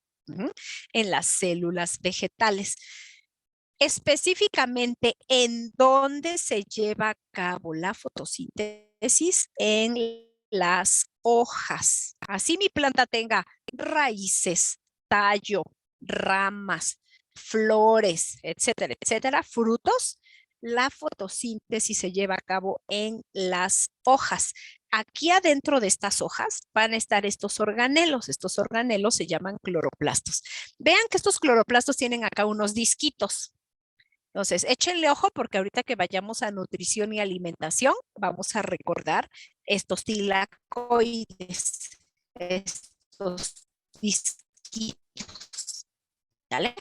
Speaker 1: En las células vegetales. Específicamente, ¿en dónde se lleva a cabo la fotosíntesis? En las hojas. Así mi planta tenga raíces, tallo, ramas, flores, etcétera, etcétera, frutos, la fotosíntesis se lleva a cabo en las hojas. Aquí adentro de estas hojas van a estar estos organelos. Estos organelos se llaman cloroplastos. Vean que estos cloroplastos tienen acá unos disquitos. Entonces, échenle ojo porque ahorita que vayamos a nutrición y alimentación, vamos a recordar estos tilacoides, estos disquitos, ¿vale?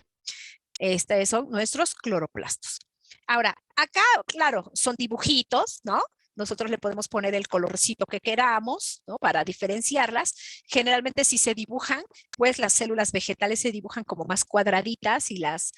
Speaker 1: Estos son nuestros cloroplastos. Ahora, acá, claro, son dibujitos, ¿no? Nosotros le podemos poner el colorcito que queramos, ¿no? Para diferenciarlas. Generalmente si se dibujan, pues las células vegetales se dibujan como más cuadraditas y las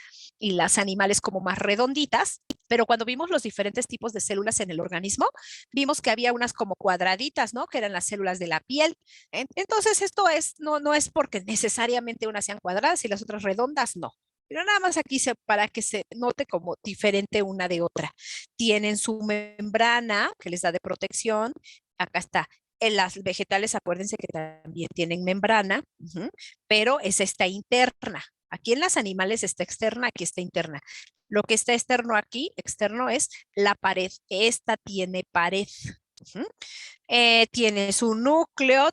Speaker 1: animales como más redonditas. Pero cuando vimos los diferentes tipos de células en el organismo, vimos que había unas como cuadraditas, ¿no? Que eran las células de la piel. Entonces esto es, no es porque necesariamente unas sean cuadradas y las otras redondas, no. Pero nada más aquí para que se note como diferente una de otra. Tienen su membrana que les da de protección. Acá está. En las vegetales, acuérdense que también tienen membrana, pero es esta interna. Aquí en las animales está externa, aquí está interna. Lo que está externo es la pared. Esta tiene pared. Tiene su núcleo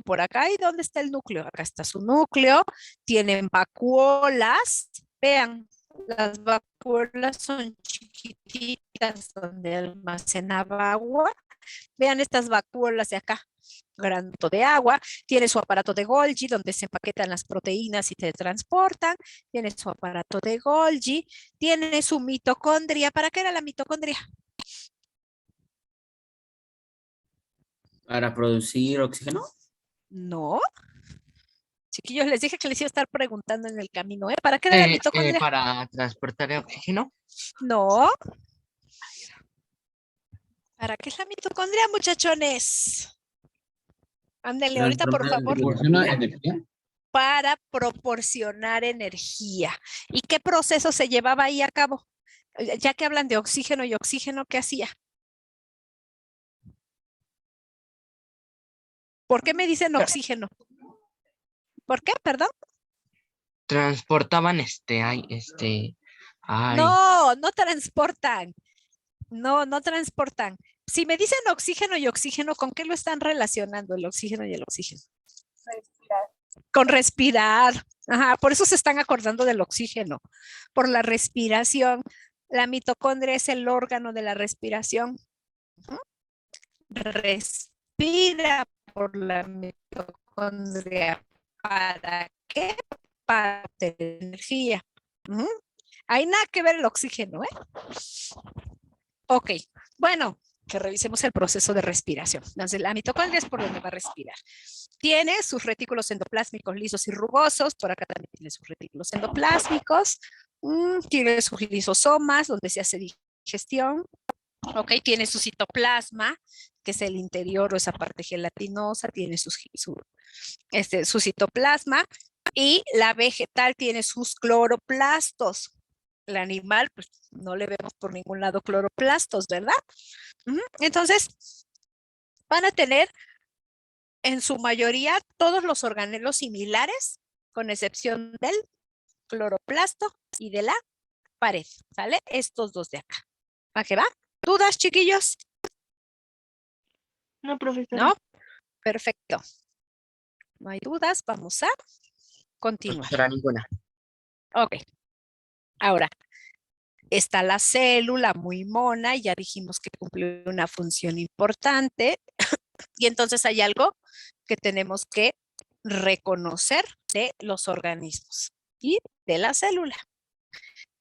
Speaker 1: por acá. ¿Y dónde está el núcleo? Acá está su núcleo. Tienen vacuolas. Vean, las vacuolas son chiquititas donde almacenaba agua. Vean estas vacuolas de acá. Granito de agua. Tiene su aparato de Golgi donde se empaquetan las proteínas y se transportan. Tiene su aparato de Golgi. Tiene su mitocondria. ¿Para qué era la mitocondria?
Speaker 3: Para producir oxígeno.
Speaker 1: No. Chiquillos, les dije que les iba a estar preguntando en el camino, ¿eh? ¿Para qué era la mitocondria?
Speaker 2: Para transportar el oxígeno.
Speaker 1: No. ¿Para qué es la mitocondria, muchachones? Ándale, ahorita por favor.
Speaker 3: ¿Proporciona energía?
Speaker 1: Para proporcionar energía. ¿Y qué proceso se llevaba ahí a cabo? Ya que hablan de oxígeno y oxígeno, ¿qué hacía? ¿Por qué me dicen oxígeno? ¿Por qué? Perdón.
Speaker 2: Transportaban ay,
Speaker 1: No transportan. No transportan. Si me dicen oxígeno y oxígeno, ¿con qué lo están relacionando el oxígeno y el oxígeno?
Speaker 4: Respirar.
Speaker 1: Con respirar. Ajá, por eso se están acordando del oxígeno, por la respiración. La mitocondria es el órgano de la respiración. Respira por la mitocondria. ¿Para qué? Para tener energía. Hay nada que ver el oxígeno, ¿eh? Ok, bueno, que revisemos el proceso de respiración. Entonces, la mitocondria es por donde va a respirar. Tiene sus retículos endoplásmicos lisos y rugosos. Por acá también tiene sus retículos endoplásmicos. Tiene sus lisosomas, donde se hace digestión. Ok, tiene su citoplasma, que es el interior o esa parte gelatinosa. Tiene su citoplasma. Y la vegetal tiene sus cloroplastos. El animal, pues no le vemos por ningún lado cloroplastos, ¿verdad? Entonces, van a tener en su mayoría todos los organelos similares, con excepción del cloroplasto y de la pared, ¿sale? Estos dos de acá. ¿Va que va? ¿Dudas, chiquillos?
Speaker 4: No, profesora.
Speaker 1: ¿No? Perfecto. No hay dudas, vamos a continuar.
Speaker 2: profesora, ninguna.
Speaker 1: Ok, Ahora, está la célula muy mona, ya dijimos que cumple una función importante y entonces hay algo que tenemos que reconocer de los organismos y de la célula,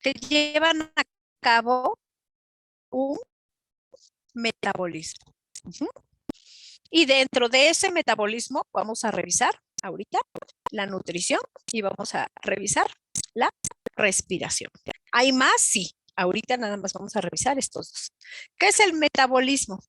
Speaker 1: que llevan a cabo un metabolismo. Y dentro de ese metabolismo vamos a revisar ahorita la nutrición y vamos a revisar la respiración. ¿Hay más? Sí. Ahorita nada más vamos a revisar estos dos. ¿Qué es el metabolismo?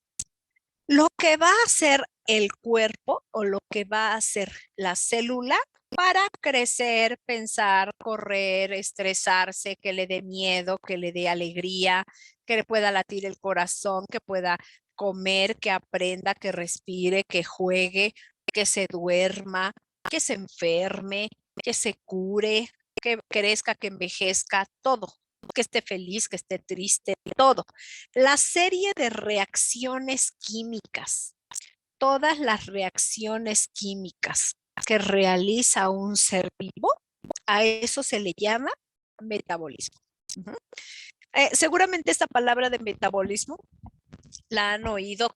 Speaker 1: Lo que va a hacer el cuerpo o lo que va a hacer la célula para crecer, pensar, correr, estresarse, que le dé miedo, que le dé alegría, que le pueda latir el corazón, que pueda comer, que aprenda, que respire, que juegue, que se duerma, que se enferme, que se cure, que crezca, que envejezca, todo, que esté feliz, que esté triste, todo. La serie de reacciones químicas, todas las reacciones químicas que realiza un ser vivo, a eso se le llama metabolismo. Seguramente esta palabra de metabolismo la han oído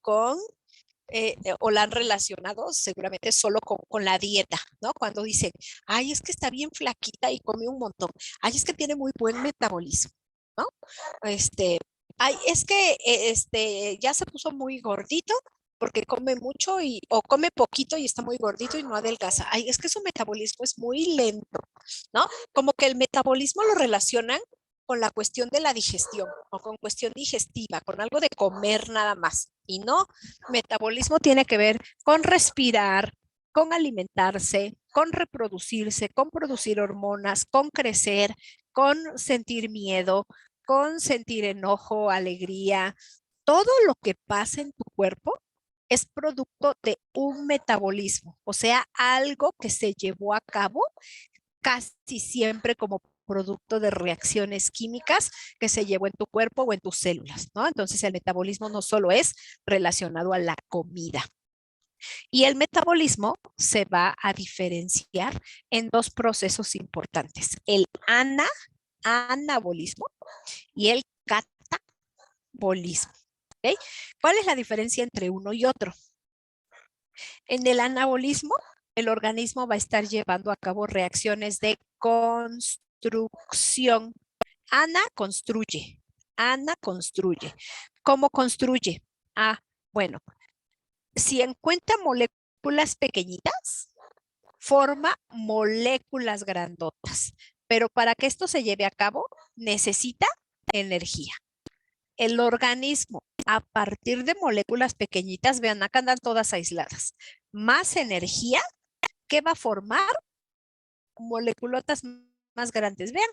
Speaker 1: o la han relacionado seguramente solo con la dieta, ¿no? Cuando dicen, ay, es que está bien flaquita y come un montón. Ay, es que tiene muy buen metabolismo, ¿no? Ay, es que ya se puso muy gordito porque come mucho o come poquito y está muy gordito y no adelgaza. Ay, es que su metabolismo es muy lento, ¿no? Como que el metabolismo lo relacionan con la cuestión de la digestión o con cuestión digestiva, con algo de comer nada más. Y no, metabolismo tiene que ver con respirar, con alimentarse, con reproducirse, con producir hormonas, con crecer, con sentir miedo, con sentir enojo, alegría. Todo lo que pasa en tu cuerpo es producto de un metabolismo, o sea, algo que se llevó a cabo casi siempre como producto de reacciones químicas que se llevó en tu cuerpo o en tus células, ¿no? Entonces el metabolismo no solo es relacionado a la comida. Y el metabolismo se va a diferenciar en dos procesos importantes, el anabolismo y el catabolismo. ¿Okay? ¿Cuál es la diferencia entre uno y otro? En el anabolismo, el organismo va a estar llevando a cabo reacciones de construcción. Ana construye. ¿Cómo construye? Bueno, si encuentra moléculas pequeñitas, forma moléculas grandotas. Pero para que esto se lleve a cabo, necesita energía. El organismo, a partir de moléculas pequeñitas, vean, acá andan todas aisladas, más energía, ¿qué va a formar? Moléculas más grandes, vean.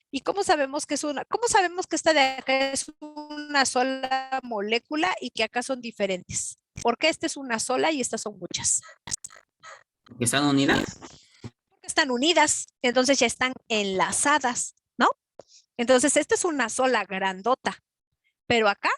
Speaker 1: ¿Y cómo sabemos que cómo sabemos que esta de acá es una sola molécula y que acá son diferentes? Porque esta es una sola y estas son muchas.
Speaker 3: ¿Que están unidas?
Speaker 1: Porque están unidas, entonces ya están enlazadas, ¿no? Entonces esta es una sola grandota, pero acá,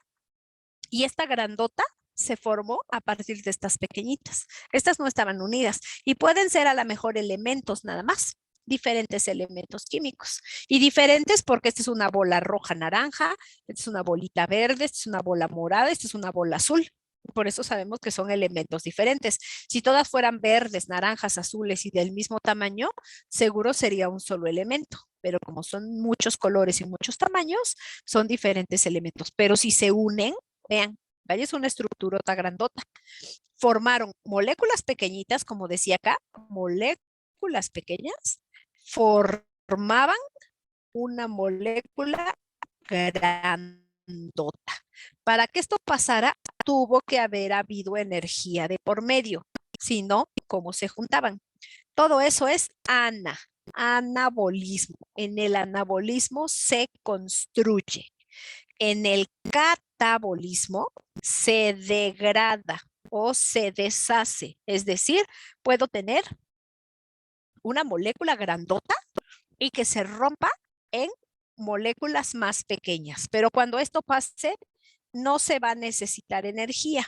Speaker 1: y esta grandota se formó a partir de estas pequeñitas. Estas no estaban unidas y pueden ser a lo mejor elementos nada más, diferentes elementos químicos. Y diferentes porque esta es una bola roja naranja, esta es una bolita verde, esta es una bola morada, esta es una bola azul. Por eso sabemos que son elementos diferentes. Si todas fueran verdes, naranjas, azules y del mismo tamaño, seguro sería un solo elemento. Pero como son muchos colores y muchos tamaños, son diferentes elementos. Pero si se unen, vean, vaya, es una estructurota grandota. Formaron moléculas pequeñitas, como decía acá, moléculas pequeñas, formaban una molécula grandota. Para que esto pasara, tuvo que haber habido energía de por medio. Si no, ¿cómo se juntaban? Todo eso es anabolismo. En el anabolismo se construye. En el catabolismo se degrada o se deshace. Es decir, puedo tener una molécula grandota y que se rompa en moléculas más pequeñas. Pero cuando esto pase, no se va a necesitar energía.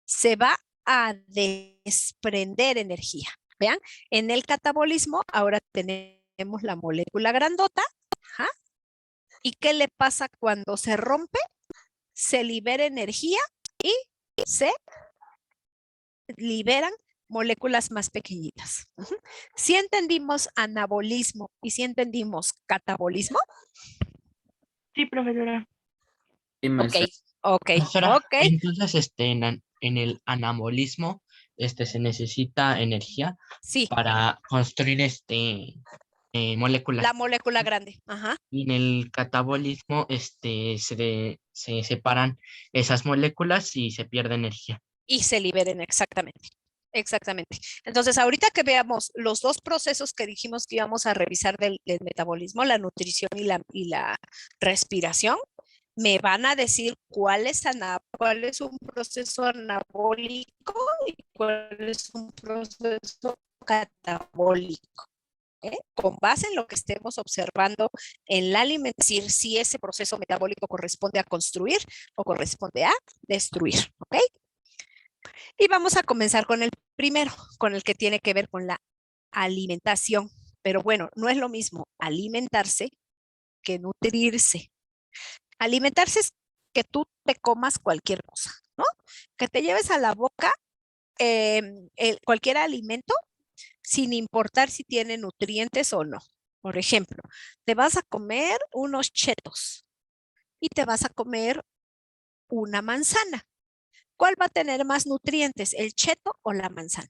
Speaker 1: Se va a desprender energía. Vean, en el catabolismo ahora tenemos la molécula grandota Ajá. ¿Y qué le pasa cuando se rompe? Se libera energía y se liberan moléculas más pequeñitas. Si entendimos anabolismo y si entendimos catabolismo.
Speaker 4: Sí, profesora.
Speaker 3: Sí,
Speaker 1: Ok,
Speaker 3: maestra.
Speaker 1: ok,
Speaker 2: Profesora,
Speaker 1: ok.
Speaker 2: entonces en el anabolismo se necesita energía
Speaker 1: Sí,
Speaker 2: para construir moléculas.
Speaker 1: la molécula grande. Ajá.
Speaker 2: Y en el catabolismo se separan esas moléculas y se pierde energía.
Speaker 1: Y se liberen, exactamente. Exactamente. Entonces, ahorita que veamos los dos procesos que dijimos que íbamos a revisar del metabolismo, la nutrición y la respiración, me van a decir cuál es un proceso anabólico y cuál es un proceso catabólico. Con base en lo que estemos observando en la alimentación, si ese proceso metabólico corresponde a construir o corresponde a destruir. ¿Ok? Y vamos a comenzar con el primero, con el que tiene que ver con la alimentación. Pero bueno, no es lo mismo alimentarse que nutrirse. Alimentarse es que tú te comas cualquier cosa, ¿no? Que te lleves a la boca cualquier alimento sin importar si tiene nutrientes o no. Por ejemplo, te vas a comer unos chetos y te vas a comer una manzana. ¿Cuál va a tener más nutrientes, el cheto o la manzana?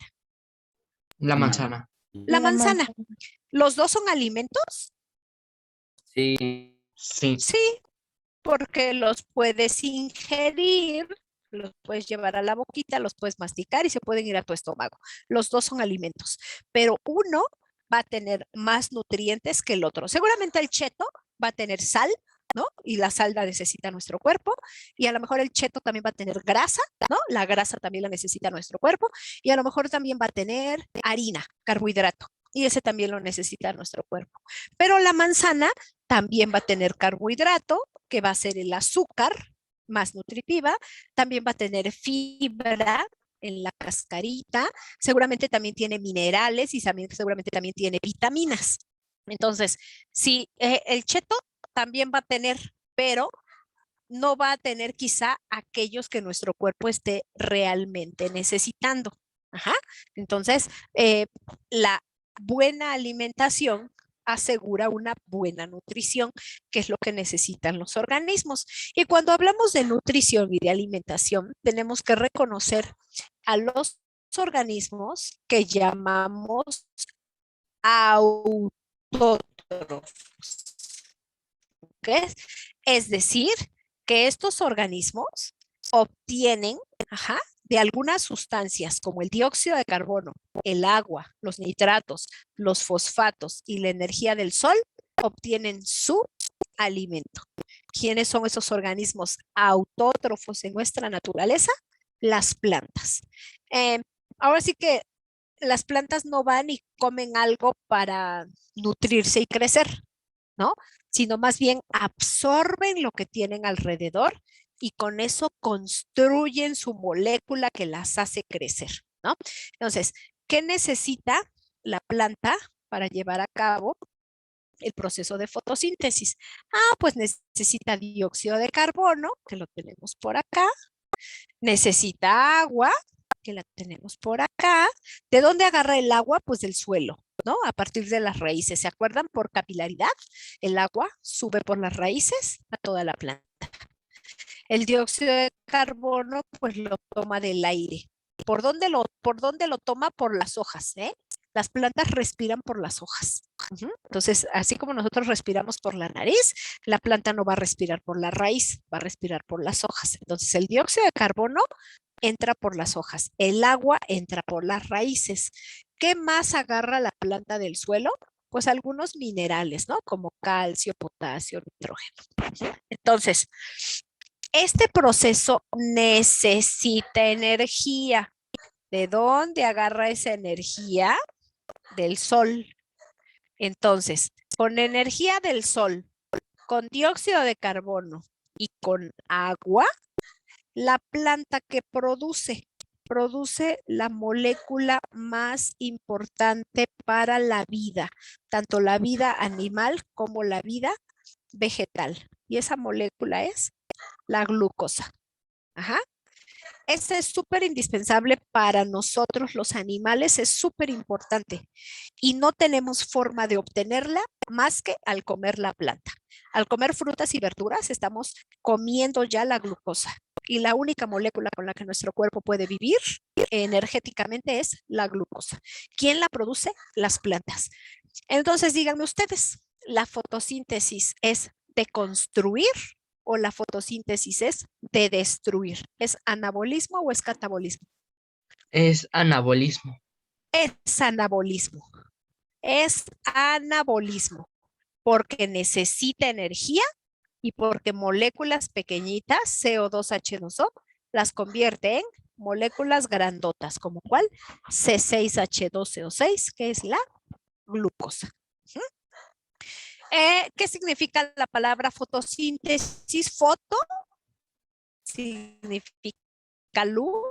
Speaker 2: La manzana.
Speaker 1: La manzana. ¿Los dos son alimentos?
Speaker 3: Sí.
Speaker 2: Sí.
Speaker 1: Sí, porque los puedes ingerir, los puedes llevar a la boquita, los puedes masticar y se pueden ir a tu estómago. Los dos son alimentos, pero uno va a tener más nutrientes que el otro. Seguramente el cheto va a tener sal, ¿no? Y la sal la necesita nuestro cuerpo. Y a lo mejor el cheto también va a tener grasa, ¿no? La grasa también la necesita nuestro cuerpo. Y a lo mejor también va a tener harina, carbohidrato. Y ese también lo necesita nuestro cuerpo. Pero la manzana también va a tener carbohidrato, que va a ser el azúcar más nutritiva. También va a tener fibra en la cascarita. Seguramente también tiene minerales y seguramente también tiene vitaminas. Entonces, sí, el cheto también va a tener, pero no va a tener quizá aquellos que nuestro cuerpo esté realmente necesitando. Ajá. Entonces, la buena alimentación asegura una buena nutrición, que es lo que necesitan los organismos. Y cuando hablamos de nutrición y de alimentación, tenemos que reconocer a los organismos que llamamos autótrofos. ¿Okay? Es decir, que estos organismos obtienen de algunas sustancias como el dióxido de carbono, el agua, los nitratos, los fosfatos y la energía del sol, obtienen su alimento. ¿Quiénes son esos organismos autótrofos en nuestra naturaleza? Las plantas. Ahora sí que las plantas no van y comen algo para nutrirse y crecer, ¿no? Sino más bien absorben lo que tienen alrededor y con eso construyen su molécula que las hace crecer, ¿no? Entonces, ¿qué necesita la planta para llevar a cabo el proceso de fotosíntesis? Pues necesita dióxido de carbono, que lo tenemos por acá, necesita agua, que la tenemos por acá. ¿De dónde agarra el agua? Pues del suelo, ¿no? A partir de las raíces. ¿Se acuerdan? Por capilaridad, el agua sube por las raíces a toda la planta. El dióxido de carbono, pues lo toma del aire. ¿Por dónde lo toma? Por las hojas, ¿eh? Las plantas respiran por las hojas. Entonces, así como nosotros respiramos por la nariz, la planta no va a respirar por la raíz, va a respirar por las hojas. Entonces, el dióxido de carbono entra por las hojas, el agua entra por las raíces. ¿Qué más agarra la planta del suelo? Pues algunos minerales, ¿no? Como calcio, potasio, nitrógeno. Entonces, este proceso necesita energía. ¿De dónde agarra esa energía? Del sol. Entonces, con energía del sol, con dióxido de carbono y con agua, la planta que produce la molécula más importante para la vida, tanto la vida animal como la vida vegetal. Y esa molécula es la glucosa. Ajá. Esta es súper indispensable para nosotros los animales, es súper importante. Y no tenemos forma de obtenerla más que al comer la planta. Al comer frutas y verduras estamos comiendo ya la glucosa. Y la única molécula con la que nuestro cuerpo puede vivir energéticamente es la glucosa. ¿Quién la produce? Las plantas. Entonces díganme ustedes, ¿la fotosíntesis es de construir o la fotosíntesis es de destruir? ¿Es anabolismo o es catabolismo?
Speaker 2: Es anabolismo.
Speaker 1: Es anabolismo. Es anabolismo porque necesita energía y porque moléculas pequeñitas, CO2H2O, las convierte en moléculas grandotas, como cuál, C6H12O6, que es la glucosa. ¿Qué significa la palabra fotosíntesis? Foto significa luz.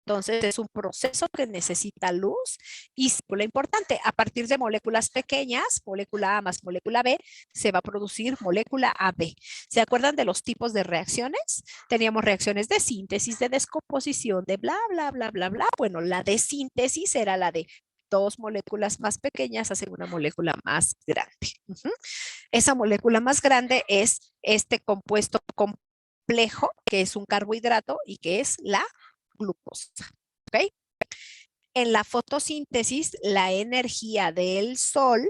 Speaker 1: Entonces es un proceso que necesita luz y lo importante, a partir de moléculas pequeñas, molécula A más molécula B, se va a producir molécula AB. ¿Se acuerdan de los tipos de reacciones? Teníamos reacciones de síntesis, de descomposición, de bla, bla, bla, bla, bla. Bueno, la de síntesis era la de dos moléculas más pequeñas hacen una molécula más grande. Esa molécula más grande es este compuesto complejo, que es un carbohidrato y que es la glucosa. ¿Ok? En la fotosíntesis, la energía del sol,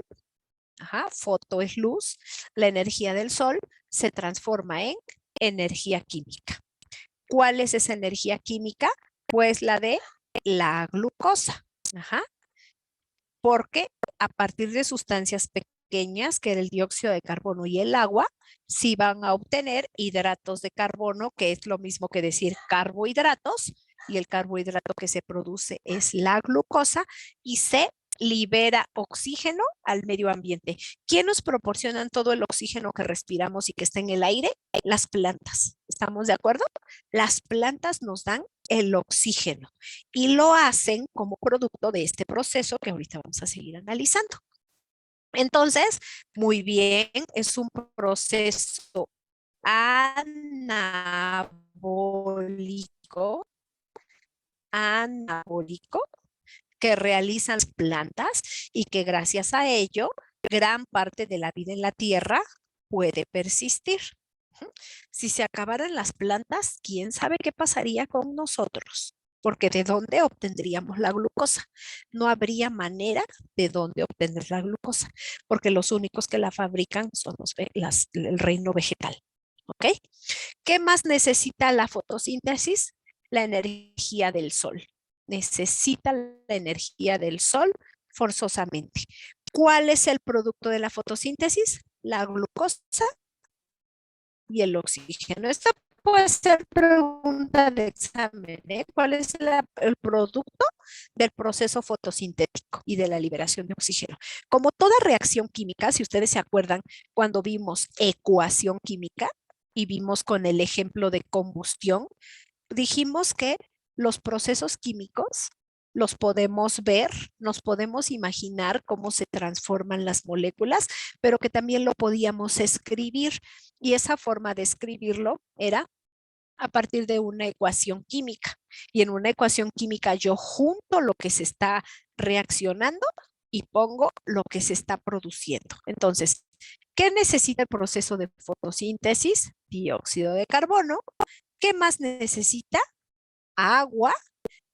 Speaker 1: foto es luz, la energía del sol se transforma en energía química. ¿Cuál es esa energía química? Pues la de la glucosa. Porque a partir de sustancias pequeñas, que era el dióxido de carbono y el agua, sí van a obtener hidratos de carbono, que es lo mismo que decir carbohidratos, y el carbohidrato que se produce es la glucosa y se libera oxígeno al medio ambiente. ¿Quién nos proporcionan todo el oxígeno que respiramos y que está en el aire? Las plantas. ¿Estamos de acuerdo? Las plantas nos dan el oxígeno y lo hacen como producto de este proceso que ahorita vamos a seguir analizando. Entonces, muy bien, es un proceso anabólico que realizan las plantas y que gracias a ello, gran parte de la vida en la tierra puede persistir. Si se acabaran las plantas, ¿quién sabe qué pasaría con nosotros? Porque ¿de dónde obtendríamos la glucosa? No habría manera de dónde obtener la glucosa, porque los únicos que la fabrican son el reino vegetal. ¿Ok? ¿Qué más necesita la fotosíntesis? La energía del sol. Necesita la energía del sol forzosamente. ¿Cuál es el producto de la fotosíntesis? La glucosa y el oxígeno. Esta puede ser pregunta de examen, ¿eh? ¿Cuál es el producto del proceso fotosintético y de la liberación de oxígeno? Como toda reacción química, si ustedes se acuerdan, cuando vimos ecuación química y vimos con el ejemplo de combustión, dijimos que los procesos químicos los podemos ver, nos podemos imaginar cómo se transforman las moléculas, pero que también lo podíamos escribir. Y esa forma de escribirlo era a partir de una ecuación química. Y en una ecuación química yo junto lo que se está reaccionando y pongo lo que se está produciendo. Entonces, ¿qué necesita el proceso de fotosíntesis? Dióxido de carbono. ¿Qué más necesita? Agua.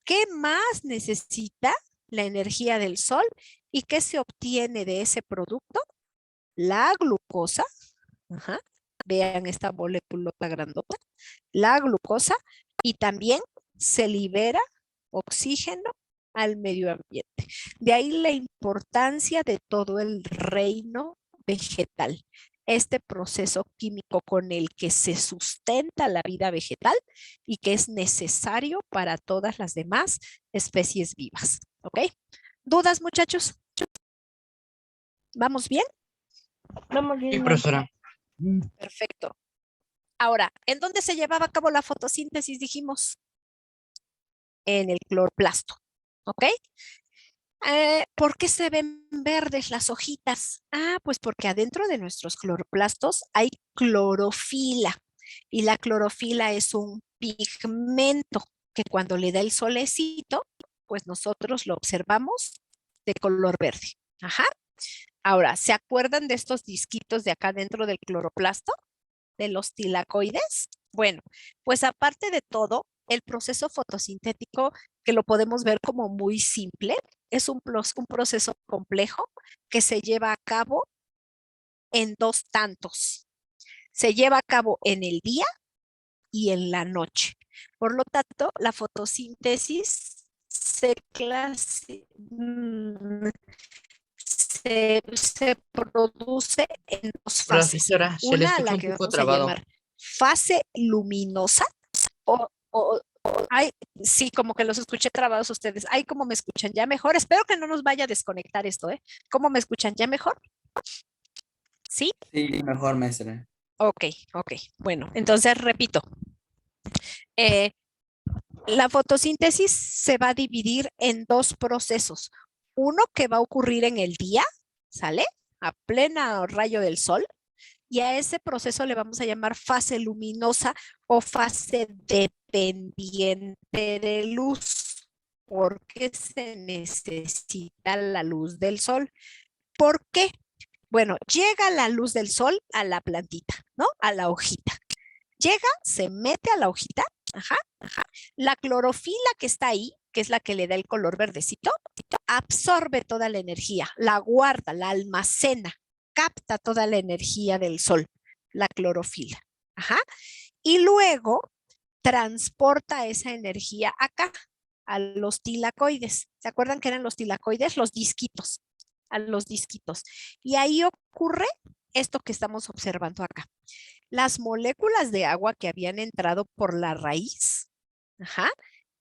Speaker 1: ¿Qué más necesita? La energía del sol. ¿Y qué se obtiene de ese producto? La glucosa. Vean esta molécula grandota. La glucosa. Y también se libera oxígeno al medio ambiente. De ahí la importancia de todo el reino vegetal. Este proceso químico con el que se sustenta la vida vegetal y que es necesario para todas las demás especies vivas. ¿Ok? ¿Dudas, muchachos? ¿Vamos bien?
Speaker 4: Vamos
Speaker 2: Sí,
Speaker 4: bien.
Speaker 2: profesora.
Speaker 1: Perfecto. Ahora, ¿en dónde se llevaba a cabo la fotosíntesis? Dijimos en el cloroplasto. ¿Ok? ¿Por qué se ven verdes las hojitas? Ah, pues porque adentro de nuestros cloroplastos hay clorofila y la clorofila es un pigmento que cuando le da el solecito, pues nosotros lo observamos de color verde. Ajá. Ahora, ¿se acuerdan de estos disquitos de acá dentro del cloroplasto? De los tilacoides. Bueno, pues aparte de todo, el proceso fotosintético, que lo podemos ver como muy simple, es un proceso complejo que se lleva a cabo en dos tantos. Se lleva a cabo en el día y en la noche. Por lo tanto, la fotosíntesis se produce en dos fases.
Speaker 2: Profesora, se le
Speaker 1: Una a la
Speaker 2: escucha un
Speaker 1: que
Speaker 2: poco
Speaker 1: vamos a
Speaker 2: trabado.
Speaker 1: llamar fase luminosa o ay, sí, como que los escuché trabados ustedes. Ay, ¿cómo me escuchan? ¿Ya mejor? Espero que no nos vaya a desconectar esto, ¿eh? ¿Cómo me escuchan? ¿Ya mejor? ¿Sí?
Speaker 3: Sí, mejor, maestra.
Speaker 1: Ok, ok. Bueno, entonces repito. Eh, la fotosíntesis se va a dividir en dos procesos. Uno que va a ocurrir en el día, ¿sale? A plena rayo del sol. Y a ese proceso le vamos a llamar fase luminosa o fase dependiente de luz, porque se necesita la luz del sol. ¿Por qué? Bueno, llega la luz del sol a la plantita, ¿no? A la hojita. Llega, se mete a la hojita, ajá, ajá. La clorofila que está ahí, que es la que le da el color verdecito, absorbe toda la energía, la guarda, la almacena, capta toda la energía del sol, la clorofila. Ajá. Y luego transporta esa energía acá, a los tilacoides. ¿Se acuerdan que eran los tilacoides? Los disquitos, a los disquitos. Y ahí ocurre esto que estamos observando acá. Las moléculas de agua que habían entrado por la raíz, ajá,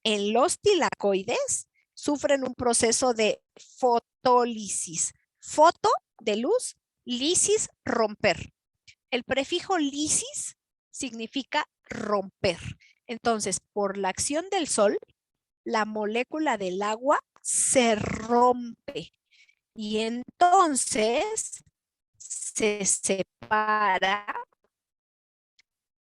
Speaker 1: en los tilacoides sufren un proceso de fotólisis. Foto de luz, lisis, romper. El prefijo lisis significa romper. Entonces, por la acción del sol, la molécula del agua se rompe y entonces se separa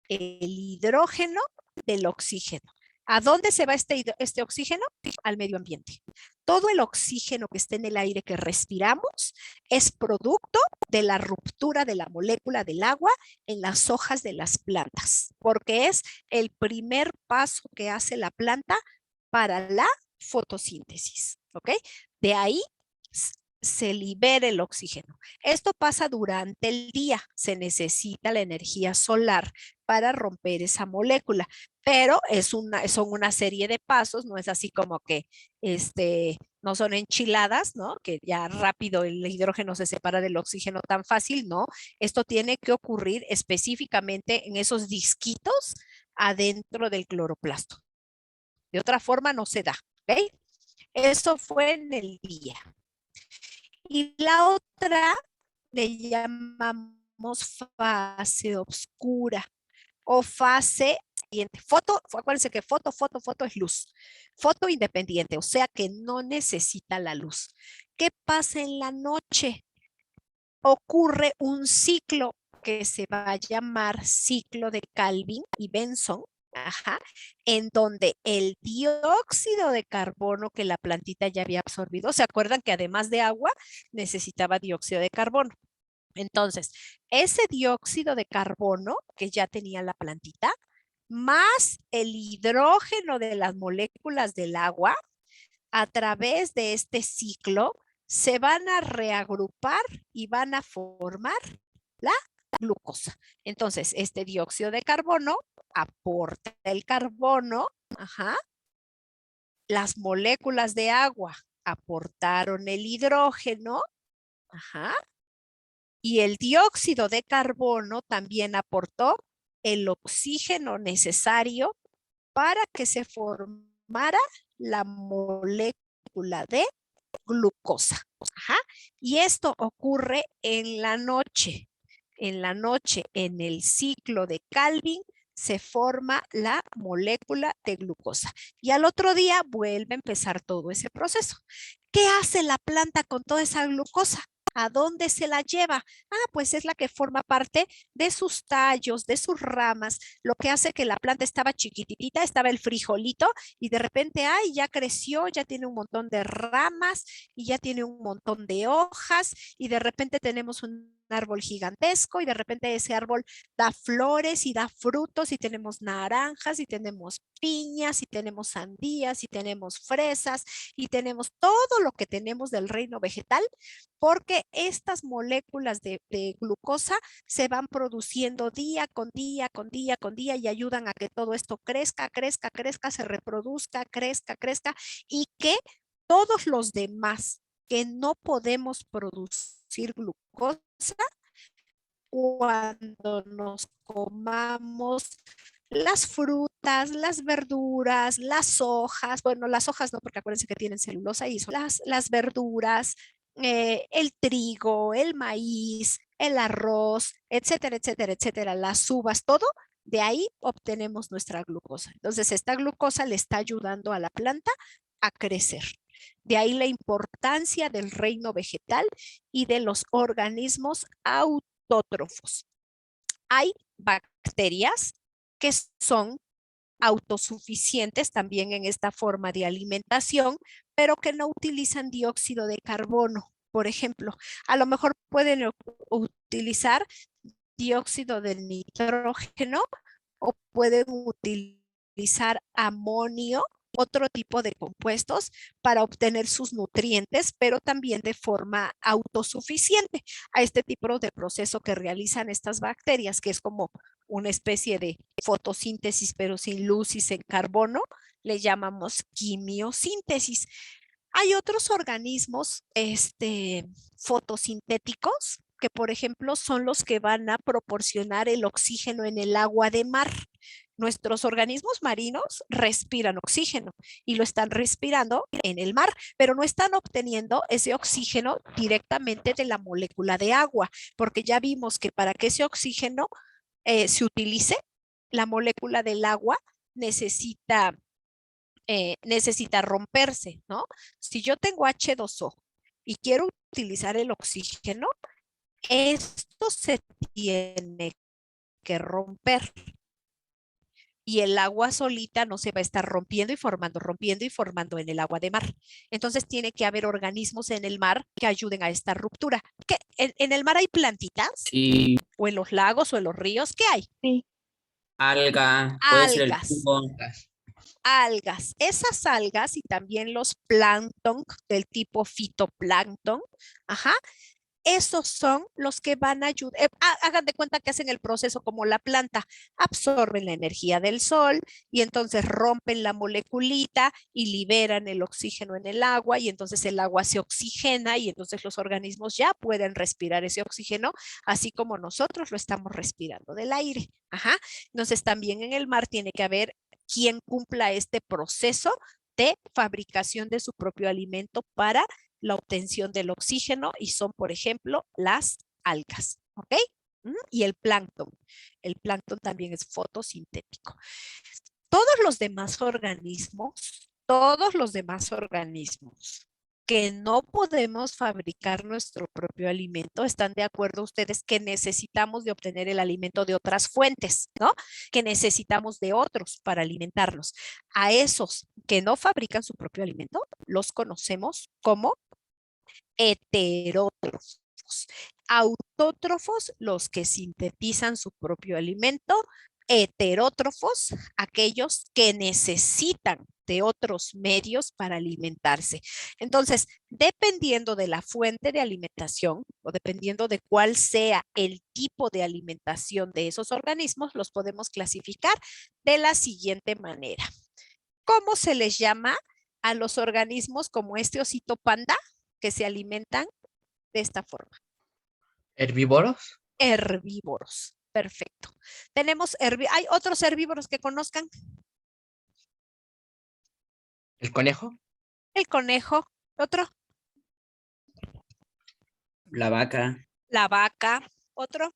Speaker 1: el hidrógeno del oxígeno. ¿A dónde se va este oxígeno? Al medio ambiente. Todo el oxígeno que esté en el aire que respiramos es producto de la ruptura de la molécula del agua en las hojas de las plantas, porque es el primer paso que hace la planta para la fotosíntesis. ¿Ok? De ahí se libera el oxígeno. Esto pasa durante el día. Se necesita la energía solar para romper esa molécula, pero son una serie de pasos, no es así como que no son enchiladas, ¿no? Que ya rápido el hidrógeno se separa del oxígeno tan fácil, ¿no? Esto tiene que ocurrir específicamente en esos disquitos adentro del cloroplasto. De otra forma no se da, ¿ok? Eso fue en el día. Y la otra le llamamos fase oscura o fase independiente. Acuérdense que foto es luz. Foto independiente, o sea que no necesita la luz. ¿Qué pasa en la noche? Ocurre un ciclo que se va a llamar ciclo de Calvin y Benson, ajá, en donde el dióxido de carbono que la plantita ya había absorbido, ¿se acuerdan que además de agua necesitaba dióxido de carbono? Entonces, ese dióxido de carbono que ya tenía la plantita, más el hidrógeno de las moléculas del agua, a través de este ciclo, se van a reagrupar y van a formar la glucosa. Entonces, este dióxido de carbono aporta el carbono, ajá. Las moléculas de agua aportaron el hidrógeno, ajá. Y el dióxido de carbono también aportó el oxígeno necesario para que se formara la molécula de glucosa. Ajá. Y esto ocurre en la noche. En la noche, en el ciclo de Calvin, se forma la molécula de glucosa. Y al otro día vuelve a empezar todo ese proceso. ¿Qué hace la planta con toda esa glucosa? ¿A dónde se la lleva? Pues es la que forma parte de sus tallos, de sus ramas, lo que hace que la planta estaba chiquitita, estaba el frijolito y de repente, ya creció, ya tiene un montón de ramas y ya tiene un montón de hojas y de repente tenemos un árbol gigantesco y de repente ese árbol da flores y da frutos y tenemos naranjas y tenemos piñas y tenemos sandías y tenemos fresas y tenemos todo lo que tenemos del reino vegetal, porque estas moléculas de glucosa se van produciendo día con día, con día, con día y ayudan a que todo esto crezca, crezca, crezca, se reproduzca, crezca, crezca y que todos los demás que no podemos producir glucosa cuando nos comamos las frutas, las verduras, las hojas, bueno, las hojas no, porque acuérdense que tienen celulosa y son las verduras, el trigo, el maíz, el arroz, etcétera, etcétera, etcétera, las uvas, todo, de ahí obtenemos nuestra glucosa. Entonces, esta glucosa le está ayudando a la planta a crecer. De ahí la importancia del reino vegetal y de los organismos autótrofos. Hay bacterias que son autosuficientes también en esta forma de alimentación, pero que no utilizan dióxido de carbono. Por ejemplo, a lo mejor pueden utilizar dióxido de nitrógeno o pueden utilizar amonio, otro tipo de compuestos para obtener sus nutrientes, pero también de forma autosuficiente a este tipo de proceso que realizan estas bacterias, que es como una especie de fotosíntesis, pero sin luz y sin carbono, le llamamos quimiosíntesis. Hay otros organismos fotosintéticos que, por ejemplo, son los que van a proporcionar el oxígeno en el agua de mar. Nuestros organismos marinos respiran oxígeno y lo están respirando en el mar, pero no están obteniendo ese oxígeno directamente de la molécula de agua, porque ya vimos que para que ese oxígeno se utilice, la molécula del agua necesita romperse, ¿no? Si yo tengo H2O y quiero utilizar el oxígeno, esto se tiene que romper y el agua solita no se va a estar rompiendo y formando en el agua de mar. Entonces tiene que haber organismos en el mar que ayuden a esta ruptura. ¿Qué? ¿En el mar hay plantitas?
Speaker 3: Sí,
Speaker 1: ¿O en los lagos o en los ríos? ¿Qué hay?
Speaker 4: Sí.
Speaker 3: alga, puede ser el
Speaker 1: Algas.
Speaker 3: jugo.
Speaker 1: Algas. Esas algas y también los plancton del tipo fitoplancton, esos son los que van a ayudar. Hagan de cuenta que hacen el proceso como la planta, absorben la energía del sol y entonces rompen la moleculita y liberan el oxígeno en el agua y entonces el agua se oxigena y entonces los organismos ya pueden respirar ese oxígeno, así como nosotros lo estamos respirando del aire. Entonces también en el mar tiene que haber quien cumpla este proceso de fabricación de su propio alimento para la obtención del oxígeno y son, por ejemplo, las algas, ¿ok? Y el plancton. El plancton también es fotosintético. Todos los demás organismos que no podemos fabricar nuestro propio alimento, ¿están de acuerdo ustedes que necesitamos de obtener el alimento de otras fuentes, ¿no? Que necesitamos de otros para alimentarnos. A esos que no fabrican su propio alimento, los conocemos como heterótrofos. Autótrofos, los que sintetizan su propio alimento. Heterótrofos, aquellos que necesitan de otros medios para alimentarse. Entonces, dependiendo de la fuente de alimentación o dependiendo de cuál sea el tipo de alimentación de esos organismos, los podemos clasificar de la siguiente manera. ¿Cómo se les llama a los organismos como este osito panda que se alimentan de esta forma?
Speaker 2: ¿Herbívoros?
Speaker 1: Herbívoros. Perfecto. ¿Hay otros herbívoros que conozcan?
Speaker 2: ¿El conejo?
Speaker 1: El conejo. ¿Otro?
Speaker 3: La vaca.
Speaker 1: La vaca. ¿Otro?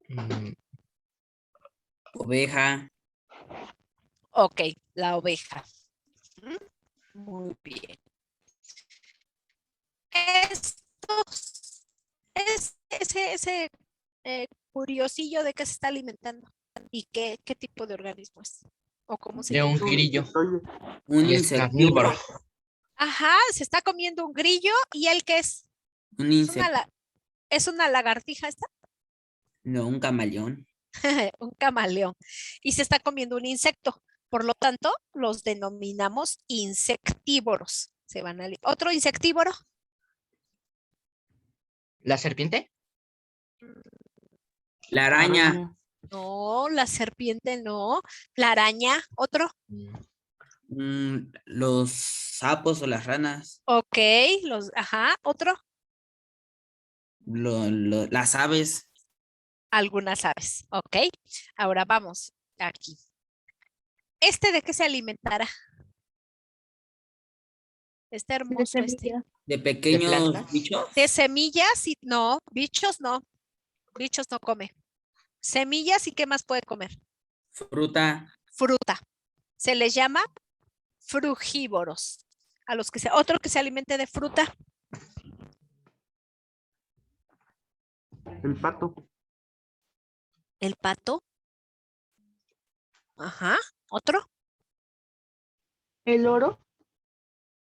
Speaker 2: Mm,
Speaker 3: Oveja.
Speaker 1: Ok, la oveja. Muy bien. Estos, ese curiosillo de qué se está alimentando y qué tipo de organismo es o cómo se
Speaker 2: De un
Speaker 1: llama.
Speaker 2: grillo.
Speaker 3: Un
Speaker 2: Y es carnívoro.
Speaker 3: insectívoro.
Speaker 1: Ajá, se está comiendo un grillo y él qué es.
Speaker 3: Un
Speaker 1: Es una,
Speaker 3: insecto.
Speaker 1: es una lagartija esta,
Speaker 3: No, un camaleón.
Speaker 1: un camaleón. Y se está comiendo un insecto. Por lo tanto, los denominamos insectívoros. Se van a otro insectívoro.
Speaker 2: ¿La serpiente?
Speaker 3: La araña.
Speaker 1: No, la serpiente no. La araña, otro.
Speaker 3: Los sapos o las ranas.
Speaker 1: Ok, ajá, otro.
Speaker 3: Las aves.
Speaker 1: Algunas aves. Ok, ahora vamos aquí. ¿Este de qué se alimentará? Está hermoso este.
Speaker 3: De
Speaker 2: ¿De
Speaker 3: pequeños
Speaker 2: plantas?
Speaker 3: bichos.
Speaker 1: De semillas y no, bichos no. Bichos no come. Semillas y qué más puede comer.
Speaker 3: Fruta.
Speaker 1: Fruta. Se les llama frugívoros. A los que otro que se alimente de fruta.
Speaker 5: El pato.
Speaker 1: El pato. Ajá. Otro.
Speaker 4: El oro.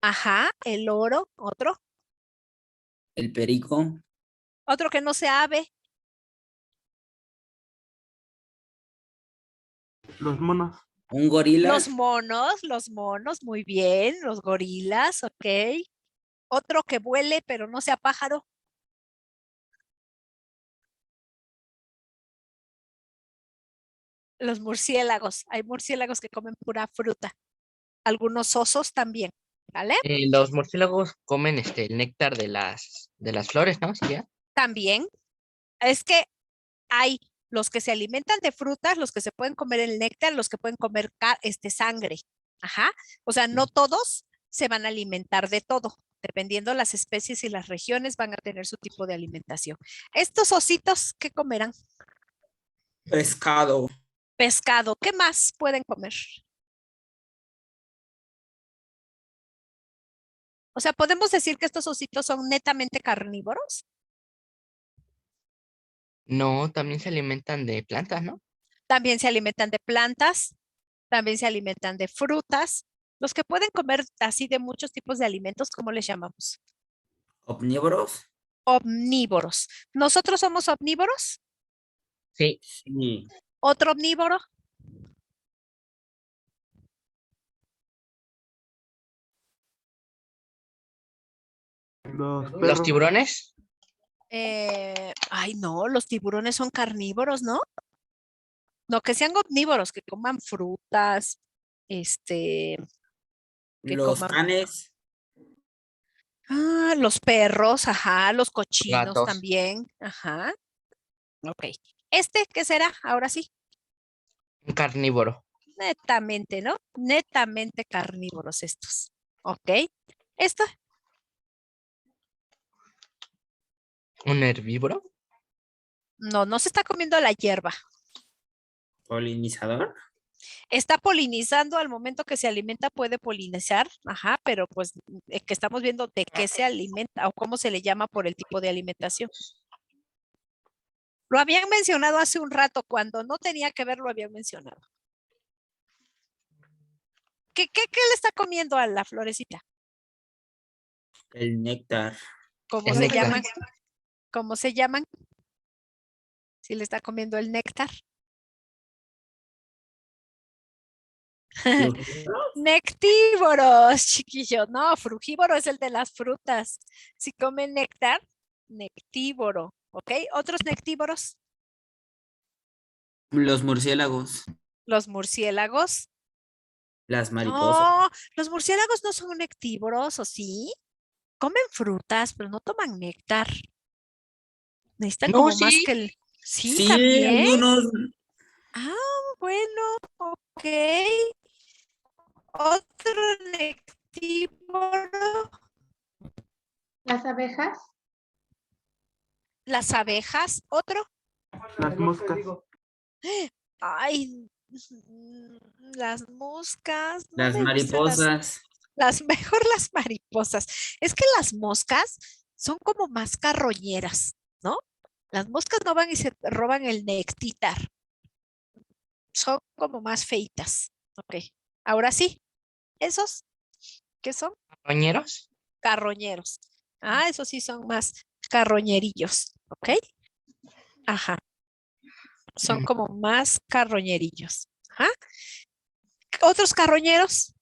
Speaker 1: Ajá. El loro. Otro.
Speaker 3: El perico.
Speaker 1: Otro que no sea ave.
Speaker 5: Los monos.
Speaker 3: Un gorila.
Speaker 1: Los monos, muy bien. Los gorilas, ok. Otro que vuele, pero no sea pájaro. Los murciélagos. Hay murciélagos que comen pura fruta. Algunos osos también, ¿vale?
Speaker 2: Los murciélagos comen el néctar de las flores, ¿no? ¿Sería?
Speaker 1: También. Es que hay los que se alimentan de frutas, los que se pueden comer el néctar, los que pueden comer sangre. Ajá. O sea, no todos se van a alimentar de todo. Dependiendo las especies y las regiones van a tener su tipo de alimentación. Estos ositos, ¿qué comerán?
Speaker 3: Pescado.
Speaker 1: Pescado. ¿Qué más pueden comer? O sea, ¿podemos decir que estos ositos son netamente carnívoros?
Speaker 2: No, también se alimentan de plantas, ¿no?
Speaker 1: También se alimentan de plantas, también se alimentan de frutas. Los que pueden comer así de muchos tipos de alimentos, ¿cómo les llamamos?
Speaker 3: Omnívoros.
Speaker 1: Omnívoros. ¿Nosotros somos omnívoros?
Speaker 2: Sí.
Speaker 3: Sí.
Speaker 1: ¿Otro omnívoro?
Speaker 5: Los
Speaker 2: ¿Los
Speaker 5: perros.
Speaker 2: tiburones?
Speaker 1: Ay, no, los tiburones son carnívoros, ¿no? No, que sean omnívoros, que coman frutas, que
Speaker 3: Los
Speaker 1: coman.
Speaker 3: canes.
Speaker 1: Los perros, ajá, los cochinos
Speaker 2: Gatos.
Speaker 1: también, ajá. Ok. ¿Qué será? Ahora sí,
Speaker 2: Un carnívoro.
Speaker 1: netamente, ¿no? Netamente carnívoros estos. Ok. Esto,
Speaker 2: ¿Un herbívoro?
Speaker 1: no se está comiendo la hierba.
Speaker 3: Polinizador.
Speaker 1: Está polinizando al momento que se alimenta, puede polinizar, ajá, pero pues que estamos viendo de qué se alimenta o cómo se le llama por el tipo de alimentación. Lo habían mencionado hace un rato, cuando no tenía que ver, lo habían mencionado. ¿Qué le está comiendo a la florecita?
Speaker 3: El néctar.
Speaker 1: ¿Cómo
Speaker 2: El
Speaker 1: se
Speaker 2: néctar.
Speaker 1: llaman? ¿Cómo se llaman? Si le está comiendo el néctar.
Speaker 3: Los
Speaker 1: Nectívoros, chiquillo. No, frugívoro es el de las frutas. Si come néctar, nectívoro. ¿Ok? Otros nectívoros,
Speaker 3: Los murciélagos.
Speaker 1: los murciélagos.
Speaker 3: Las mariposas.
Speaker 1: No, los murciélagos no son nectívoros, ¿o sí? Comen frutas, pero no toman néctar. Necesitan
Speaker 2: No,
Speaker 1: como más
Speaker 2: sí.
Speaker 1: que el. Sí,
Speaker 3: Sí,
Speaker 1: también.
Speaker 3: hay unos.
Speaker 1: Ah, bueno, ok. Otro nectívoro.
Speaker 6: Las abejas.
Speaker 1: Las abejas. Otro.
Speaker 5: Las moscas.
Speaker 1: Ay, las moscas. No
Speaker 3: Las
Speaker 1: me gustan
Speaker 3: mariposas.
Speaker 1: mejor las mariposas. Es que las moscas son como más carroñeras, ¿no? Las moscas no van y se roban el néctar. Son como más feitas. Ok. Ahora sí, esos, ¿qué son?
Speaker 2: ¿Roñeros?
Speaker 1: Carroñeros. Ah, esos sí son más carroñerillos. ¿Ok? Ajá. Son
Speaker 2: Mm,
Speaker 1: como más carroñerillos. Ajá. Otros carroñeros.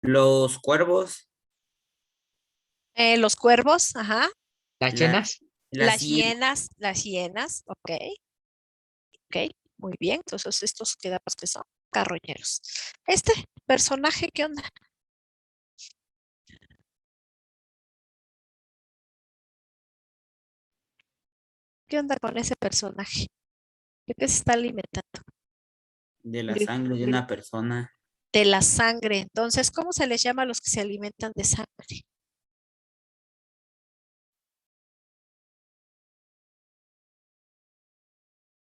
Speaker 3: Los cuervos.
Speaker 1: Los cuervos. Ajá.
Speaker 2: ¿Las
Speaker 3: La-
Speaker 2: llenas?
Speaker 3: las hienas.
Speaker 1: Las hienas. Ok. Ok. Muy bien. Entonces estos quedamos que son carroñeros. Este personaje, ¿qué onda? ¿Qué onda con ese personaje? ¿De qué se está alimentando?
Speaker 3: De la
Speaker 1: Gri-
Speaker 3: sangre de
Speaker 1: gri-
Speaker 3: una persona.
Speaker 1: De la sangre. Entonces, ¿cómo se les llama a los que se alimentan de sangre?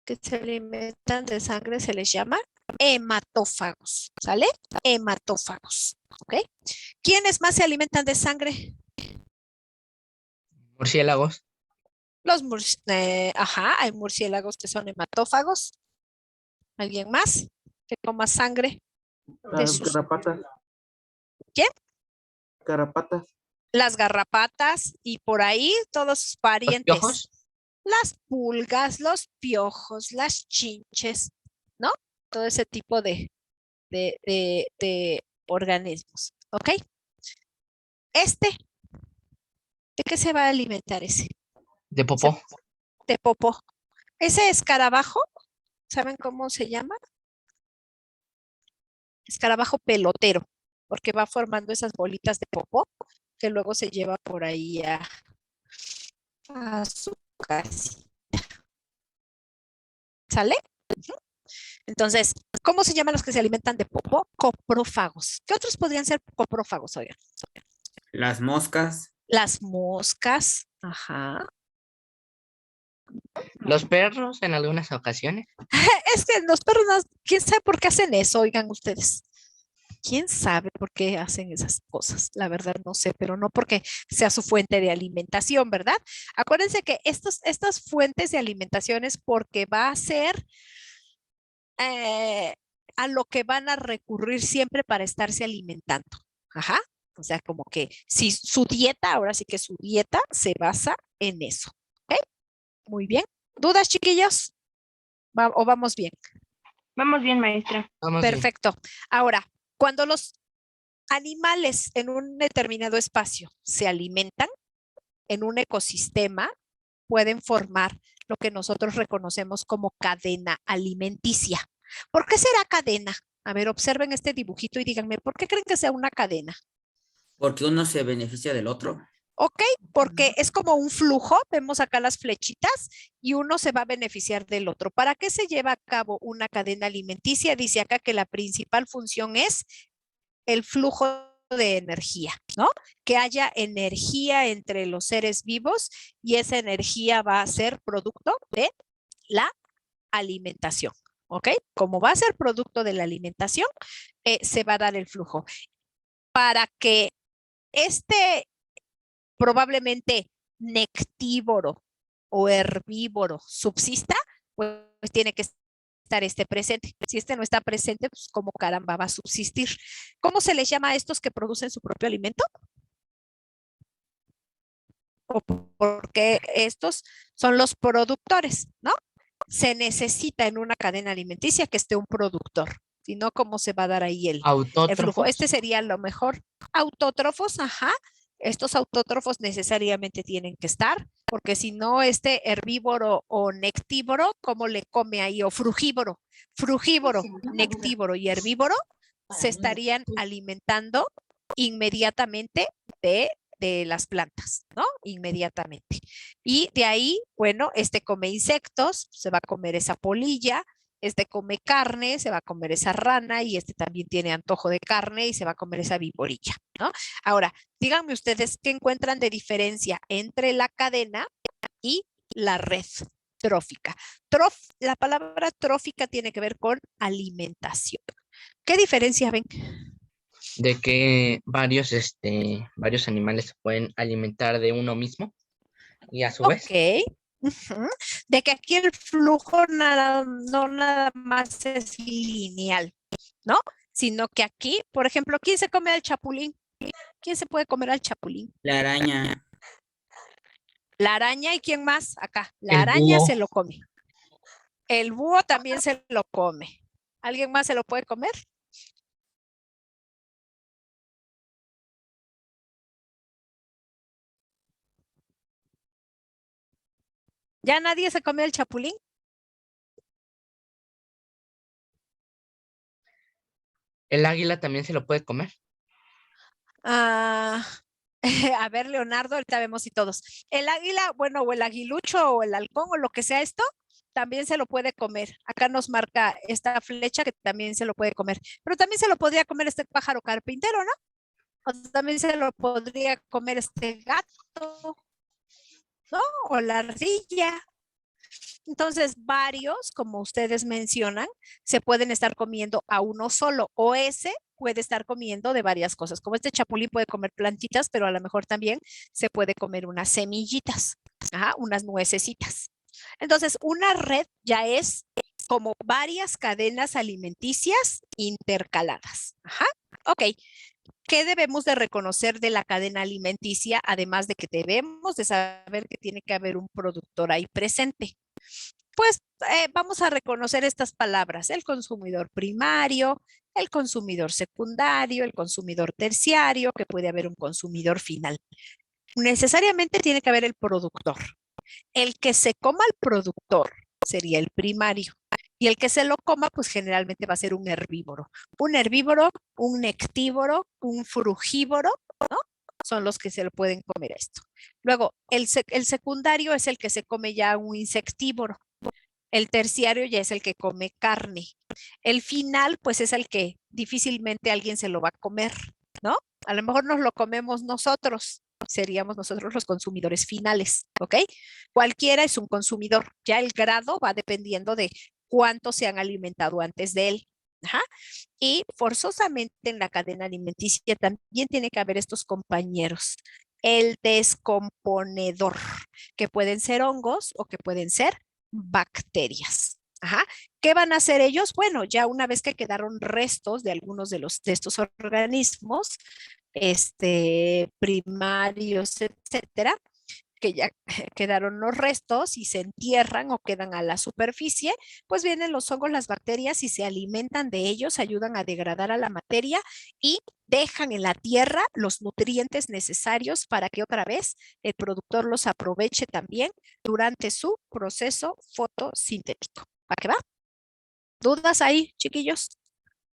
Speaker 1: Que se alimentan de sangre se les llama hematófagos. ¿Sale? Hematófagos. ¿Ok? ¿Quiénes más se alimentan de sangre?
Speaker 2: ¿Murciélagos?
Speaker 1: Ajá, hay murciélagos que son hematófagos. ¿Alguien más que coma sangre de
Speaker 5: Las
Speaker 1: sus...
Speaker 5: garrapatas.
Speaker 1: ¿Quién?
Speaker 5: Garrapatas.
Speaker 1: Las garrapatas y por ahí todos sus
Speaker 2: ¿Los
Speaker 1: parientes.
Speaker 2: piojos?
Speaker 1: Las pulgas, los piojos, las chinches, ¿no? Todo ese tipo de organismos. ¿Ok? ¿De qué se va a alimentar ese?
Speaker 2: ¿De popó?
Speaker 1: De popó. Ese escarabajo, ¿saben cómo se llama? Escarabajo pelotero, porque va formando esas bolitas de popó que luego se lleva por ahí a su casa. ¿Sale? Entonces, ¿cómo se llaman los que se alimentan de popó? Coprófagos. ¿Qué otros podrían ser coprófagos? Oigan.
Speaker 3: Las moscas.
Speaker 1: Las moscas. Ajá.
Speaker 2: ¿Los perros en algunas ocasiones?
Speaker 1: Es que los perros, ¿quién sabe por qué hacen eso? Oigan ustedes. ¿Quién sabe por qué hacen esas cosas? La verdad no sé, pero no porque sea su fuente de alimentación, ¿verdad? Acuérdense que estas fuentes de alimentación es porque va a ser a lo que van a recurrir siempre para estarse alimentando. Ajá. O sea, como que si su dieta, ahora sí que su dieta se basa en eso. ¿Ok? Muy bien. ¿Dudas, chiquillos? ¿O vamos bien?
Speaker 4: Vamos bien, maestra.
Speaker 2: Vamos bien.
Speaker 1: Perfecto. Ahora, cuando los animales en un determinado espacio se alimentan en un ecosistema, pueden formar lo que nosotros reconocemos como cadena alimenticia. ¿Por qué será cadena? A ver, observen este dibujito y díganme, ¿por qué creen que sea una cadena?
Speaker 3: Porque uno se beneficia del otro.
Speaker 1: Ok, porque es como un flujo, vemos acá las flechitas y uno se va a beneficiar del otro. ¿Para qué se lleva a cabo una cadena alimenticia? Dice acá que la principal función es el flujo de energía, ¿no? Que haya energía entre los seres vivos y esa energía va a ser producto de la alimentación, ¿ok? Como va a ser producto de la alimentación, se va a dar el flujo. Para que este probablemente nectívoro o herbívoro subsista, pues tiene que estar presente. Si no está presente, pues cómo caramba va a subsistir. ¿Cómo se les llama a estos que producen su propio alimento? O porque estos son los productores, ¿no? Se necesita en una cadena alimenticia que esté un productor. Si no, ¿cómo se va a dar ahí el flujo?
Speaker 2: ¿Autótrofos?
Speaker 1: Este sería lo mejor. Autótrofos, ajá. Estos autótrofos necesariamente tienen que estar, porque si no, este herbívoro o nectívoro, ¿cómo le come ahí? O frugívoro, nectívoro y herbívoro se estarían alimentando inmediatamente de las plantas, ¿no? Inmediatamente. Y de ahí, bueno, este come insectos, se va a comer esa polilla, este come carne, se va a comer esa rana y este también tiene antojo de carne y se va a comer esa viborilla, ¿no? Ahora, díganme ustedes qué encuentran de diferencia entre la cadena y la red trófica. La palabra trófica tiene que ver con alimentación. ¿Qué diferencia ven?
Speaker 2: De que varios animales se pueden alimentar de uno mismo y a su vez.
Speaker 1: Ok. Ujú. De que aquí el flujo no nada más es lineal, ¿no? Sino que aquí, por ejemplo, ¿quién se come al chapulín? ¿Quién se puede comer al chapulín?
Speaker 3: La araña.
Speaker 1: La araña y ¿quién más? Acá. La
Speaker 2: El
Speaker 1: araña
Speaker 2: búho.
Speaker 1: se lo come. El búho también se lo come. ¿Alguien más se lo puede comer? ¿Ya nadie se come el chapulín?
Speaker 2: El águila también se lo puede comer.
Speaker 1: Ah, a ver, Leonardo, ahorita vemos si todos. El águila, bueno, o el aguilucho o el halcón o lo que sea esto, también se lo puede comer. Acá nos marca esta flecha que también se lo puede comer. Pero también se lo podría comer este pájaro carpintero, ¿no? O también se lo podría comer este gato, ¿no? O la ardilla. Entonces, varios, como ustedes mencionan, se pueden estar comiendo a uno solo o ese puede estar comiendo de varias cosas. Como este chapulín puede comer plantitas, pero a lo mejor también se puede comer unas semillitas, unas nuecesitas. Entonces, una red ya es como varias cadenas alimenticias intercaladas. Ok. ¿Qué debemos de reconocer de la cadena alimenticia? Además de que debemos de saber que tiene que haber un productor ahí presente. Pues vamos a reconocer estas palabras: el consumidor primario, el consumidor secundario, el consumidor terciario, que puede haber un consumidor final. Necesariamente tiene que haber el productor. El que se coma al productor sería el primario. Y el que se lo coma, pues generalmente va a ser un herbívoro. Un herbívoro, un nectívoro, un frugívoro, ¿no? Son los que se lo pueden comer esto. Luego, el secundario es el que se come ya un insectívoro. El terciario ya es el que come carne. El final, pues es el que difícilmente alguien se lo va a comer, ¿no? A lo mejor nos lo comemos nosotros, seríamos nosotros los consumidores finales, ¿ok? Cualquiera es un consumidor. Ya el grado va dependiendo de cuánto se han alimentado antes de él. Ajá. Y forzosamente en la cadena alimenticia también tiene que haber estos compañeros. El descomponedor, que pueden ser hongos o que pueden ser bacterias. Ajá. ¿Qué van a hacer ellos? Bueno, ya una vez que quedaron restos de algunos de estos organismos, primarios, etcétera, que ya quedaron los restos y se entierran o quedan a la superficie, pues vienen los hongos, las bacterias y se alimentan de ellos, ayudan a degradar a la materia y dejan en la tierra los nutrientes necesarios para que otra vez el productor los aproveche también durante su proceso fotosintético. ¿Para qué va? ¿Dudas ahí, chiquillos?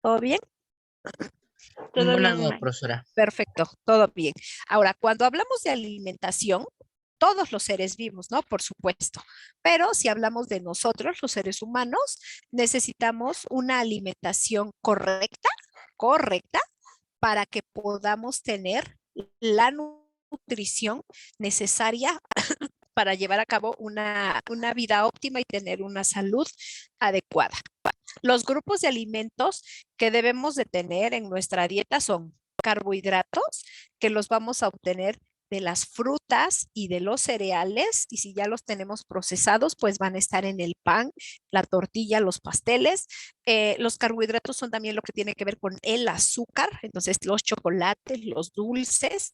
Speaker 1: ¿Todo bien?
Speaker 4: Todo
Speaker 2: Ninguna
Speaker 4: bien,
Speaker 2: duda,
Speaker 4: May.
Speaker 2: profesora.
Speaker 1: Perfecto, todo bien. Ahora, cuando hablamos de alimentación, todos los seres vivos, ¿no? Por supuesto. Pero si hablamos de nosotros, los seres humanos, necesitamos una alimentación correcta, para que podamos tener la nutrición necesaria para llevar a cabo una vida óptima y tener una salud adecuada. Los grupos de alimentos que debemos de tener en nuestra dieta son carbohidratos, que los vamos a obtener de las frutas y de los cereales, y si ya los tenemos procesados, pues van a estar en el pan, la tortilla, los pasteles. Los carbohidratos son también lo que tiene que ver con el azúcar, entonces los chocolates, los dulces,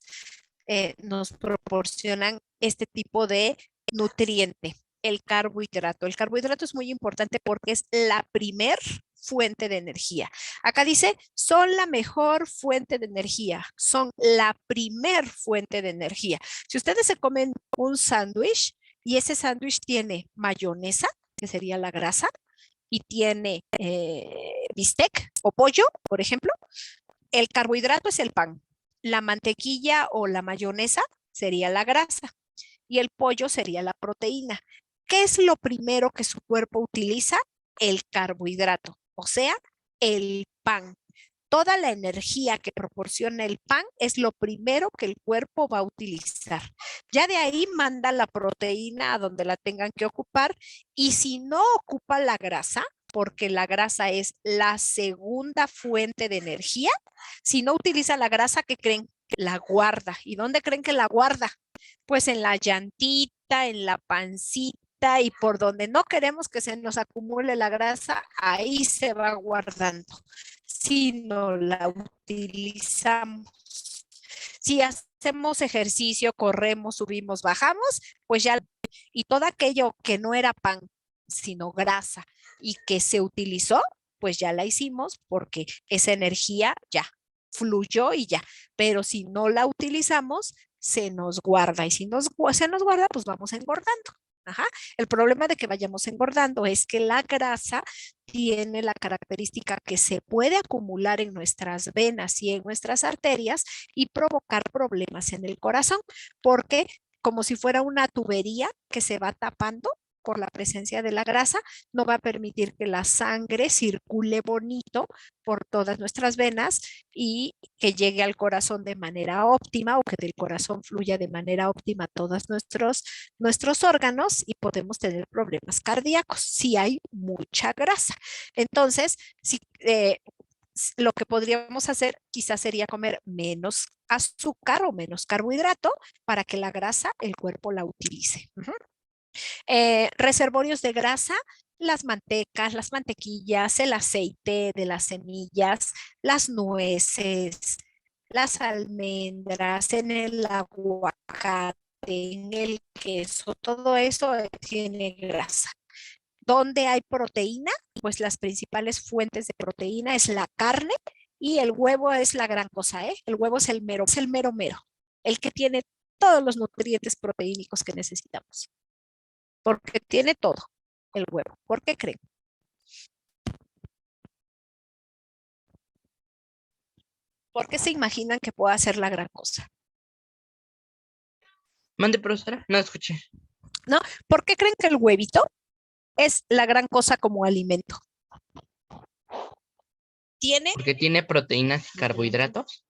Speaker 1: nos proporcionan este tipo de nutriente, el carbohidrato. El carbohidrato es muy importante porque es la primer fuente de energía. Acá dice, son la mejor fuente de energía, son la primer fuente de energía. Si ustedes se comen un sándwich y ese sándwich tiene mayonesa, que sería la grasa, y tiene bistec o pollo, por ejemplo, el carbohidrato es el pan, la mantequilla o la mayonesa sería la grasa y el pollo sería la proteína. ¿Qué es lo primero que su cuerpo utiliza? El carbohidrato, o sea, el pan. toda la energía que proporciona el pan es lo primero que el cuerpo va a utilizar. Ya de ahí manda la proteína a donde la tengan que ocupar y si no ocupa la grasa, porque la grasa es la segunda fuente de energía, si no utiliza la grasa, ¿qué creen? La guarda. ¿Y dónde creen que la guarda? Pues en la llantita, en la pancita y por donde no queremos que se nos acumule la grasa, ahí se va guardando. Si no la utilizamos. Si hacemos ejercicio, corremos, subimos, bajamos, pues ya, y todo aquello que no era pan, sino grasa y que se utilizó, pues ya la hicimos porque esa energía ya fluyó y ya. Pero si no la utilizamos, se nos guarda y si se nos guarda, pues vamos engordando. Ajá. El problema de que vayamos engordando es que la grasa tiene la característica que se puede acumular en nuestras venas y en nuestras arterias y provocar problemas en el corazón, porque como si fuera una tubería que se va tapando por la presencia de la grasa, no va a permitir que la sangre circule bonito por todas nuestras venas y que llegue al corazón de manera óptima o que del corazón fluya de manera óptima a todos nuestros órganos y podemos tener problemas cardíacos si hay mucha grasa. Entonces, lo que podríamos hacer quizás sería comer menos azúcar o menos carbohidrato para que la grasa el cuerpo la utilice. Reservorios de grasa, las mantecas, las mantequillas, el aceite de las semillas, las nueces, las almendras, en el aguacate, en el queso, todo eso tiene grasa. ¿Dónde hay proteína? Pues las principales fuentes de proteína es la carne y el huevo es la gran cosa, ¿eh? El huevo es el mero mero, el que tiene todos los nutrientes proteínicos que necesitamos. Porque tiene todo el huevo. ¿Por qué creen? ¿Por qué se imaginan que pueda ser la gran cosa?
Speaker 2: Mande, profesora, no escuché.
Speaker 1: ¿No? ¿Por qué creen que el huevito es la gran cosa como alimento? Tiene,
Speaker 2: Porque tiene proteínas y carbohidratos.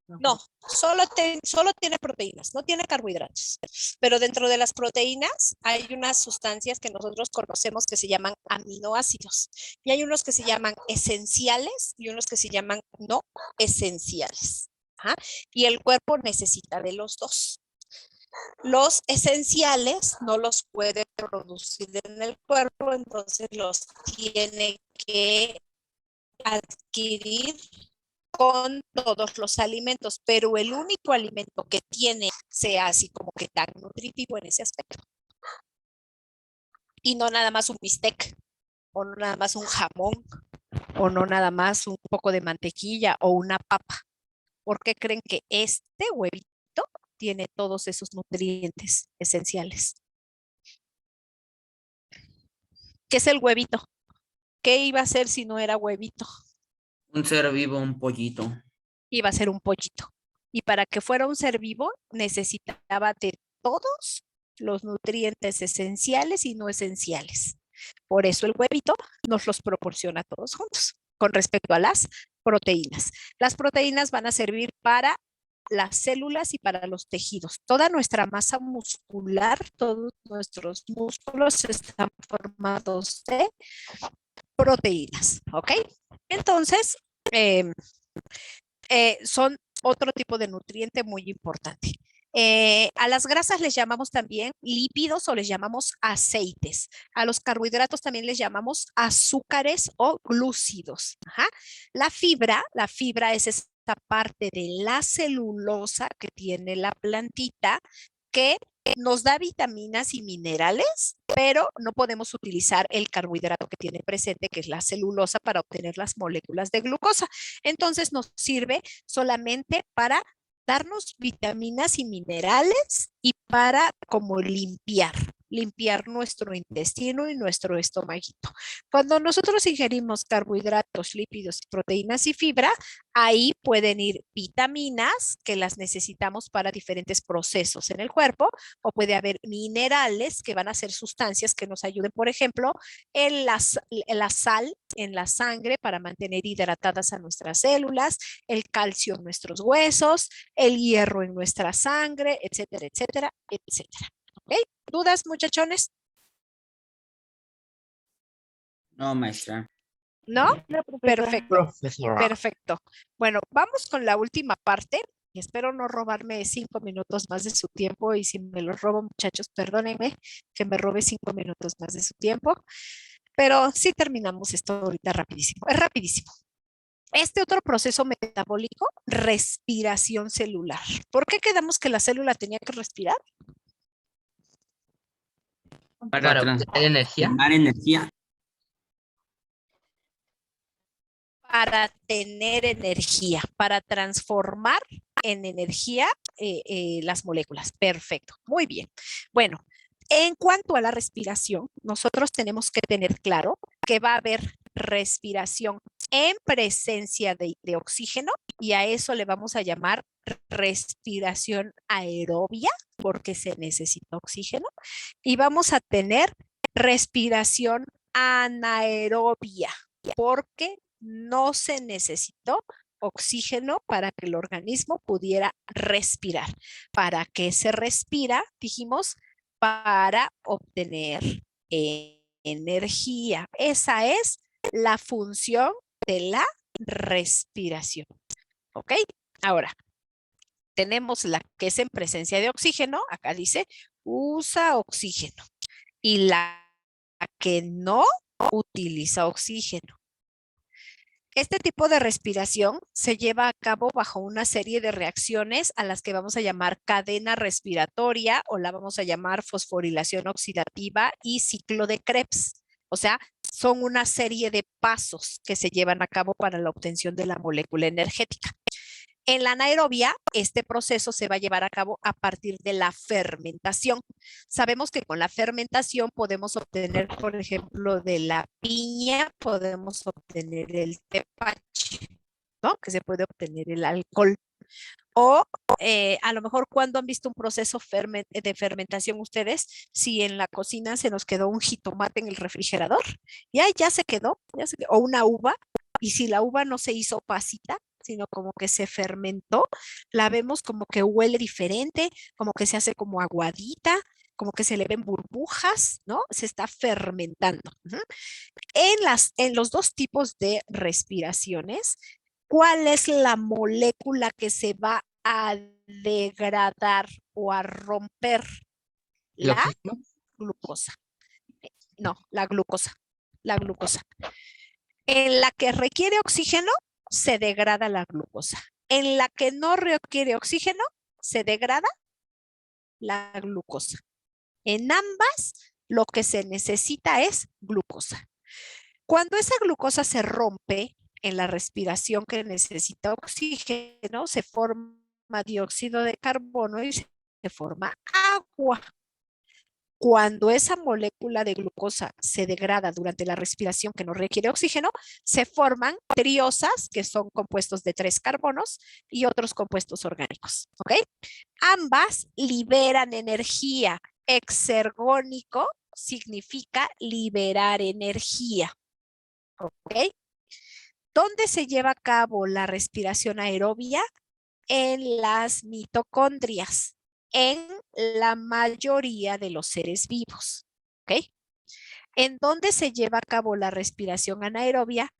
Speaker 1: no, solo tiene proteínas, no tiene carbohidratos. Pero dentro de las proteínas hay unas sustancias que nosotros conocemos que se llaman aminoácidos. Y hay unos que se llaman esenciales y unos que se llaman no esenciales. ¿Ah? Y el cuerpo necesita de los dos. Los esenciales no los puede producir en el cuerpo, entonces los tiene que adquirir con todos los alimentos, pero el único alimento que tiene sea así como que tan nutritivo en ese aspecto. Y no nada más un bistec, o no nada más un jamón, o no nada más un poco de mantequilla o una papa. ¿Por qué creen que este huevito tiene todos esos nutrientes esenciales? ¿Qué es el huevito? ¿Qué iba a ser si no era huevito?
Speaker 3: Un ser vivo, un pollito.
Speaker 1: Iba a ser un pollito. Y para que fuera un ser vivo necesitaba de todos los nutrientes esenciales y no esenciales. Por eso el huevito nos los proporciona todos juntos. Con respecto a las proteínas. Las proteínas van a servir para las células y para los tejidos. Toda nuestra masa muscular, todos nuestros músculos están formados de proteínas, ¿ok? Entonces, son otro tipo de nutriente muy importante. A las grasas les llamamos también lípidos o les llamamos aceites. A los carbohidratos también les llamamos azúcares o glúcidos. Ajá. La fibra es esta parte de la celulosa que tiene la plantita que nos da vitaminas y minerales, pero no podemos utilizar el carbohidrato que tiene presente, que es la celulosa, para obtener las moléculas de glucosa. Entonces nos sirve solamente para darnos vitaminas y minerales y para como limpiar. limpiar nuestro intestino y nuestro estomaguito. Cuando nosotros ingerimos carbohidratos, lípidos, proteínas y fibra, ahí pueden ir vitaminas que las necesitamos para diferentes procesos en el cuerpo, o puede haber minerales que van a ser sustancias que nos ayuden, por ejemplo, en la sal en la sangre para mantener hidratadas a nuestras células, el calcio en nuestros huesos, el hierro en nuestra sangre, etcétera, etcétera, etcétera. ¿Ok? ¿Dudas, muchachones?
Speaker 3: No, maestra.
Speaker 1: ¿No? Perfecto.
Speaker 2: Profesora.
Speaker 1: Perfecto. Bueno, vamos con la última parte. Y espero no robarme 5 minutos más de su tiempo. Y si me los robo, muchachos, perdónenme que me robe 5 minutos más de su tiempo. Pero sí terminamos esto ahorita rapidísimo. Es rapidísimo. Este otro proceso metabólico, respiración celular. ¿Por qué quedamos que la célula tenía que respirar?
Speaker 2: Para
Speaker 3: Para
Speaker 2: obtener energía.
Speaker 3: transformar energía.
Speaker 1: Para tener energía, para transformar en energía las moléculas. Perfecto, muy bien. Bueno, en cuanto a la respiración, nosotros tenemos que tener claro que va a haber respiración en presencia de oxígeno y a eso le vamos a llamar respiración aerobia porque se necesita oxígeno, y vamos a tener respiración anaerobia porque no se necesitó oxígeno para que el organismo pudiera respirar. ¿Para qué se respira? Dijimos, para obtener energía. Esa es la función de la respiración. ¿Ok? Ahora, tenemos la que es en presencia de oxígeno. Acá dice, usa oxígeno. Y la que no utiliza oxígeno. Este tipo de respiración se lleva a cabo bajo una serie de reacciones a las que vamos a llamar cadena respiratoria o la vamos a llamar fosforilación oxidativa y ciclo de Krebs. O sea, son una serie de pasos que se llevan a cabo para la obtención de la molécula energética. En la anaerobia, este proceso se va a llevar a cabo a partir de la fermentación. Sabemos que con la fermentación podemos obtener, por ejemplo, de la piña, podemos obtener el tepache, ¿no? Que se puede obtener el alcohol. O a lo mejor cuando han visto un proceso de fermentación ustedes, si en la cocina se nos quedó un jitomate en el refrigerador, ya se quedó, o una uva, y si la uva no se hizo pasita, sino como que se fermentó, la vemos como que huele diferente, como que se hace como aguadita, como que se le ven burbujas, ¿no? Se está fermentando. En los dos tipos de respiraciones, ¿cuál es la molécula que se va a degradar o a romper?
Speaker 2: ¿El
Speaker 1: La
Speaker 2: oxígeno?
Speaker 1: glucosa. No, la glucosa. La glucosa. En la que requiere oxígeno, se degrada la glucosa. En la que no requiere oxígeno, se degrada la glucosa. En ambas, lo que se necesita es glucosa. Cuando esa glucosa se rompe en la respiración que necesita oxígeno, se forma dióxido de carbono y se forma agua. Cuando esa molécula de glucosa se degrada durante la respiración que no requiere oxígeno, se forman triosas, que son compuestos de 3 carbonos y otros compuestos orgánicos. ¿Ok? Ambas liberan energía. Exergónico significa liberar energía. ¿Ok? ¿Dónde se lleva a cabo la respiración aerobia? En las mitocondrias, en la mayoría de los seres vivos. ¿Ok? ¿En dónde se lleva a cabo la respiración anaerobia?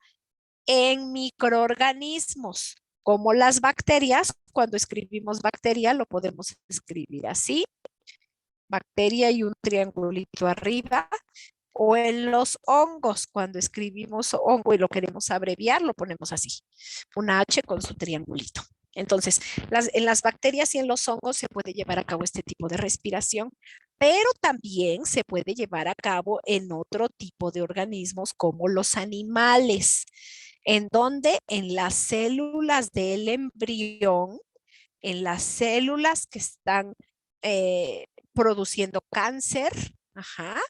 Speaker 1: En microorganismos, como las bacterias. Cuando escribimos bacteria, lo podemos escribir así. Bacteria y un triangulito arriba. O en los hongos, cuando escribimos hongo y lo queremos abreviar, lo ponemos así. Una H con su triangulito. Entonces, en las bacterias y en los hongos se puede llevar a cabo este tipo de respiración, pero también se puede llevar a cabo en otro tipo de organismos como los animales, en donde en las células del embrión, en las células que están produciendo cáncer, Ajá.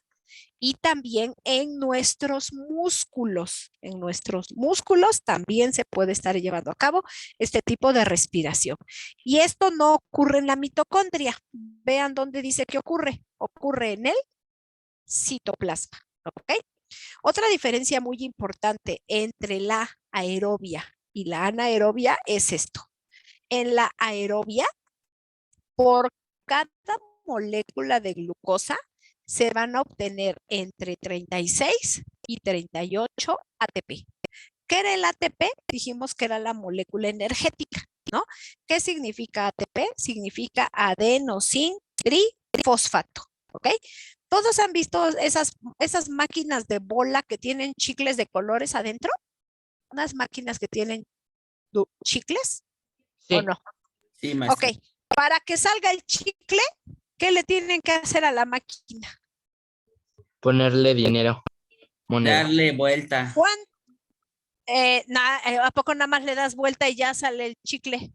Speaker 1: Y también en nuestros músculos. En nuestros músculos también se puede estar llevando a cabo este tipo de respiración. Y esto no ocurre en la mitocondria. Vean dónde dice que ocurre. Ocurre en el citoplasma. ¿Ok? Otra diferencia muy importante entre la aerobia y la anaerobia es esto. En la aerobia, por cada molécula de glucosa, se van a obtener entre 36 y 38 ATP. ¿Qué era el ATP? Dijimos que era la molécula energética, ¿no? ¿Qué significa ATP? Significa adenosín trifosfato, ¿ok? ¿Todos han visto esas máquinas de bola que tienen chicles de colores adentro? Unas máquinas que tienen chicles, ¿o
Speaker 2: Sí,
Speaker 1: no?
Speaker 3: Sí,
Speaker 1: Ok,
Speaker 3: maestra.
Speaker 1: para que salga el chicle, ¿qué le tienen que hacer a la máquina?
Speaker 2: ponerle dinero, moneda.
Speaker 3: Darle vuelta.
Speaker 1: ¿A poco nada más le das vuelta y ya sale el chicle?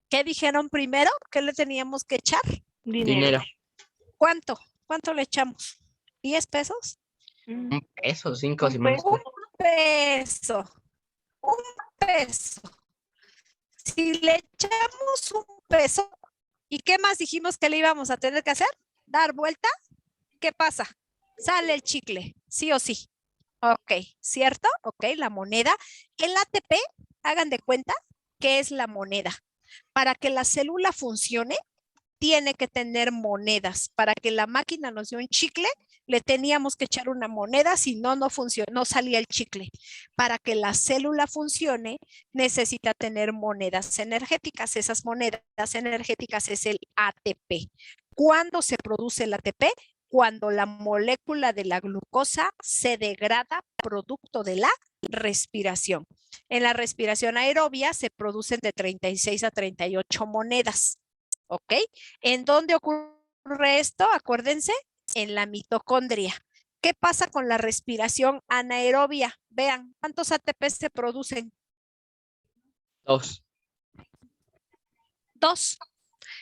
Speaker 1: ¿Qué dijeron primero? ¿Qué le teníamos que echar?
Speaker 2: Dinero.
Speaker 1: ¿Cuánto? ¿Cuánto le echamos? ¿10 pesos?
Speaker 2: Un peso, 5 si
Speaker 4: Un
Speaker 2: mal no
Speaker 4: peso.
Speaker 2: estoy.
Speaker 1: Peso. Un peso. Si le echamos un peso, ¿y qué más dijimos que le íbamos a tener que hacer? Dar vuelta. ¿Qué pasa? Sale el chicle, sí o sí. Ok, ¿cierto? Ok, la moneda. El ATP, hagan de cuenta que es la moneda. Para que la célula funcione, tiene que tener monedas. Para que la máquina nos dé un chicle, le teníamos que echar una moneda, si no, no funcionó, no salía el chicle. Para que la célula funcione, necesita tener monedas energéticas. Esas monedas energéticas es el ATP. ¿Cuándo se produce el ATP? Cuando la molécula de la glucosa se degrada producto de la respiración. En la respiración aerobia se producen de 36 a 38 monedas. ¿Ok? ¿En dónde ocurre esto? Acuérdense, en la mitocondria. ¿Qué pasa con la respiración anaerobia? Vean, ¿cuántos ATP se producen?
Speaker 2: 2.
Speaker 1: 2.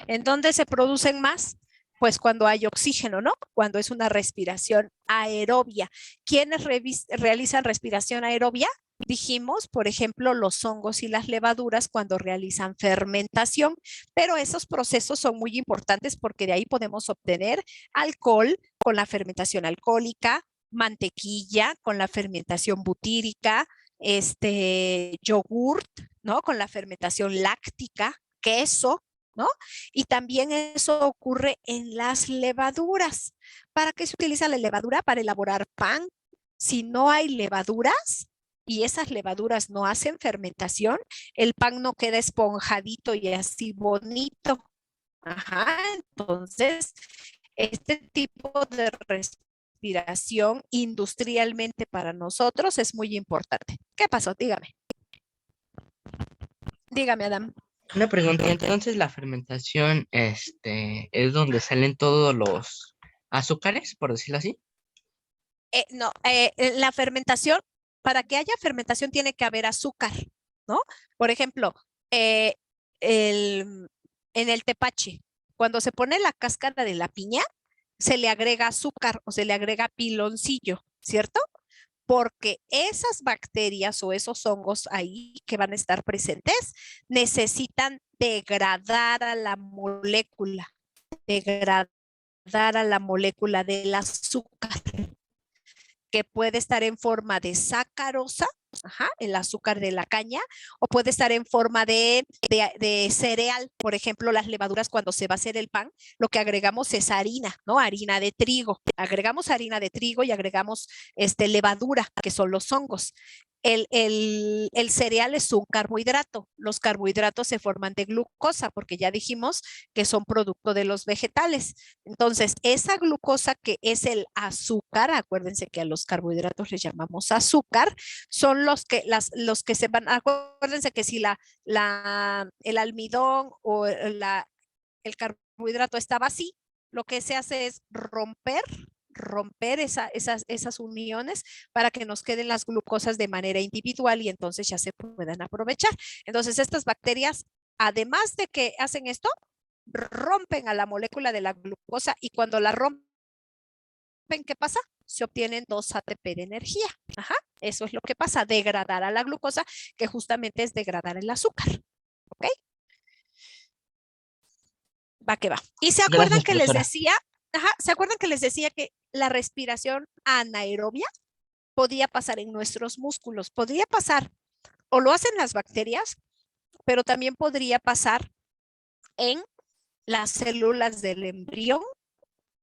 Speaker 1: ¿En dónde se producen más? Pues cuando hay oxígeno, ¿no? Cuando es una respiración aerobia. ¿Quiénes realizan respiración aerobia? Dijimos, por ejemplo, los hongos y las levaduras cuando realizan fermentación, pero esos procesos son muy importantes porque de ahí podemos obtener alcohol con la fermentación alcohólica, mantequilla con la fermentación butírica, yogurt, ¿no? Con la fermentación láctica, queso, ¿no? Y también eso ocurre en las levaduras. ¿Para qué se utiliza la levadura? Para elaborar pan. Si no hay levaduras y esas levaduras no hacen fermentación, el pan no queda esponjadito y así bonito. Ajá, entonces, este tipo de respiración industrialmente para nosotros es muy importante. ¿Qué pasó? Dígame. Dígame, Adam.
Speaker 2: Una pregunta, entonces la fermentación, es donde salen todos los azúcares, por decirlo así.
Speaker 1: No, la fermentación, para que haya fermentación tiene que haber azúcar, ¿no? Por ejemplo, eh, en el tepache, cuando se pone la cáscara de la piña, se le agrega azúcar o se le agrega piloncillo, ¿cierto? Porque esas bacterias o esos hongos ahí que van a estar presentes necesitan degradar a la molécula, degradar a la molécula del azúcar, que puede estar en forma de sacarosa, ajá, el azúcar de la caña, o puede estar en forma de cereal. Por ejemplo, las levaduras cuando se va a hacer el pan, lo que agregamos es harina, ¿no? Harina de trigo. Agregamos harina de trigo y agregamos levadura, que son los hongos. El cereal es un carbohidrato. Los carbohidratos se forman de glucosa porque ya dijimos que son producto de los vegetales. Entonces, esa glucosa que es el azúcar, acuérdense que a los carbohidratos les llamamos azúcar, son los que se van, acuérdense que si el almidón o el carbohidrato estaba así, lo que se hace es romper esas uniones para que nos queden las glucosas de manera individual y entonces ya se puedan aprovechar. Entonces, estas bacterias, además de que hacen esto, rompen a la molécula de la glucosa y cuando la rompen, ¿qué pasa? Se obtienen 2 ATP de energía. Ajá, eso es lo que pasa, degradar a la glucosa, que justamente es degradar el azúcar. ¿Ok? Va que va. Y se acuerdan
Speaker 2: Gracias,
Speaker 1: que les
Speaker 2: profesora.
Speaker 1: decía, ajá, ¿se acuerdan que les decía que la respiración anaerobia podía pasar en nuestros músculos? Podría pasar, o lo hacen las bacterias, pero también podría pasar en las células del embrión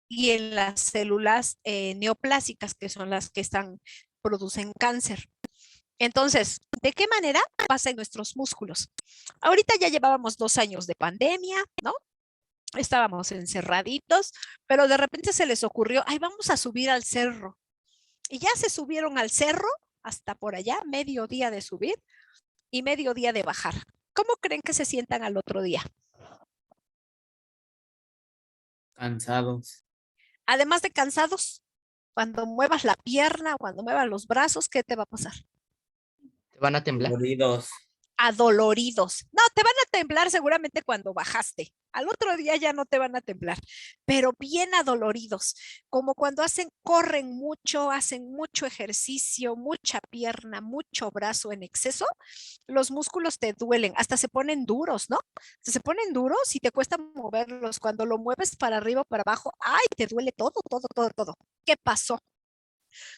Speaker 1: y en las células neoplásicas, que son las que producen cáncer. Entonces, ¿de qué manera pasa en nuestros músculos? Ahorita ya llevábamos 2 años de pandemia, ¿no? Estábamos encerraditos, pero de repente se les ocurrió, ay, vamos a subir al cerro. Y ya se subieron al cerro, hasta por allá, medio día de subir y medio día de bajar. ¿Cómo creen que se sientan al otro día?
Speaker 3: Cansados.
Speaker 1: Además de cansados, cuando muevas la pierna, cuando muevas los brazos, ¿qué te va a pasar?
Speaker 2: ¿Te van a temblar?
Speaker 3: Doloridos.
Speaker 1: Adoloridos. No, te van a temblar seguramente cuando bajaste. Al otro día ya no te van a temblar, pero bien adoloridos, como cuando corren mucho, hacen mucho ejercicio, mucha pierna, mucho brazo en exceso, los músculos te duelen, hasta se ponen duros, ¿no? Se ponen duros y te cuesta moverlos. Cuando lo mueves para arriba o para abajo, ¡ay! Te duele todo, todo, todo, todo. ¿Qué pasó?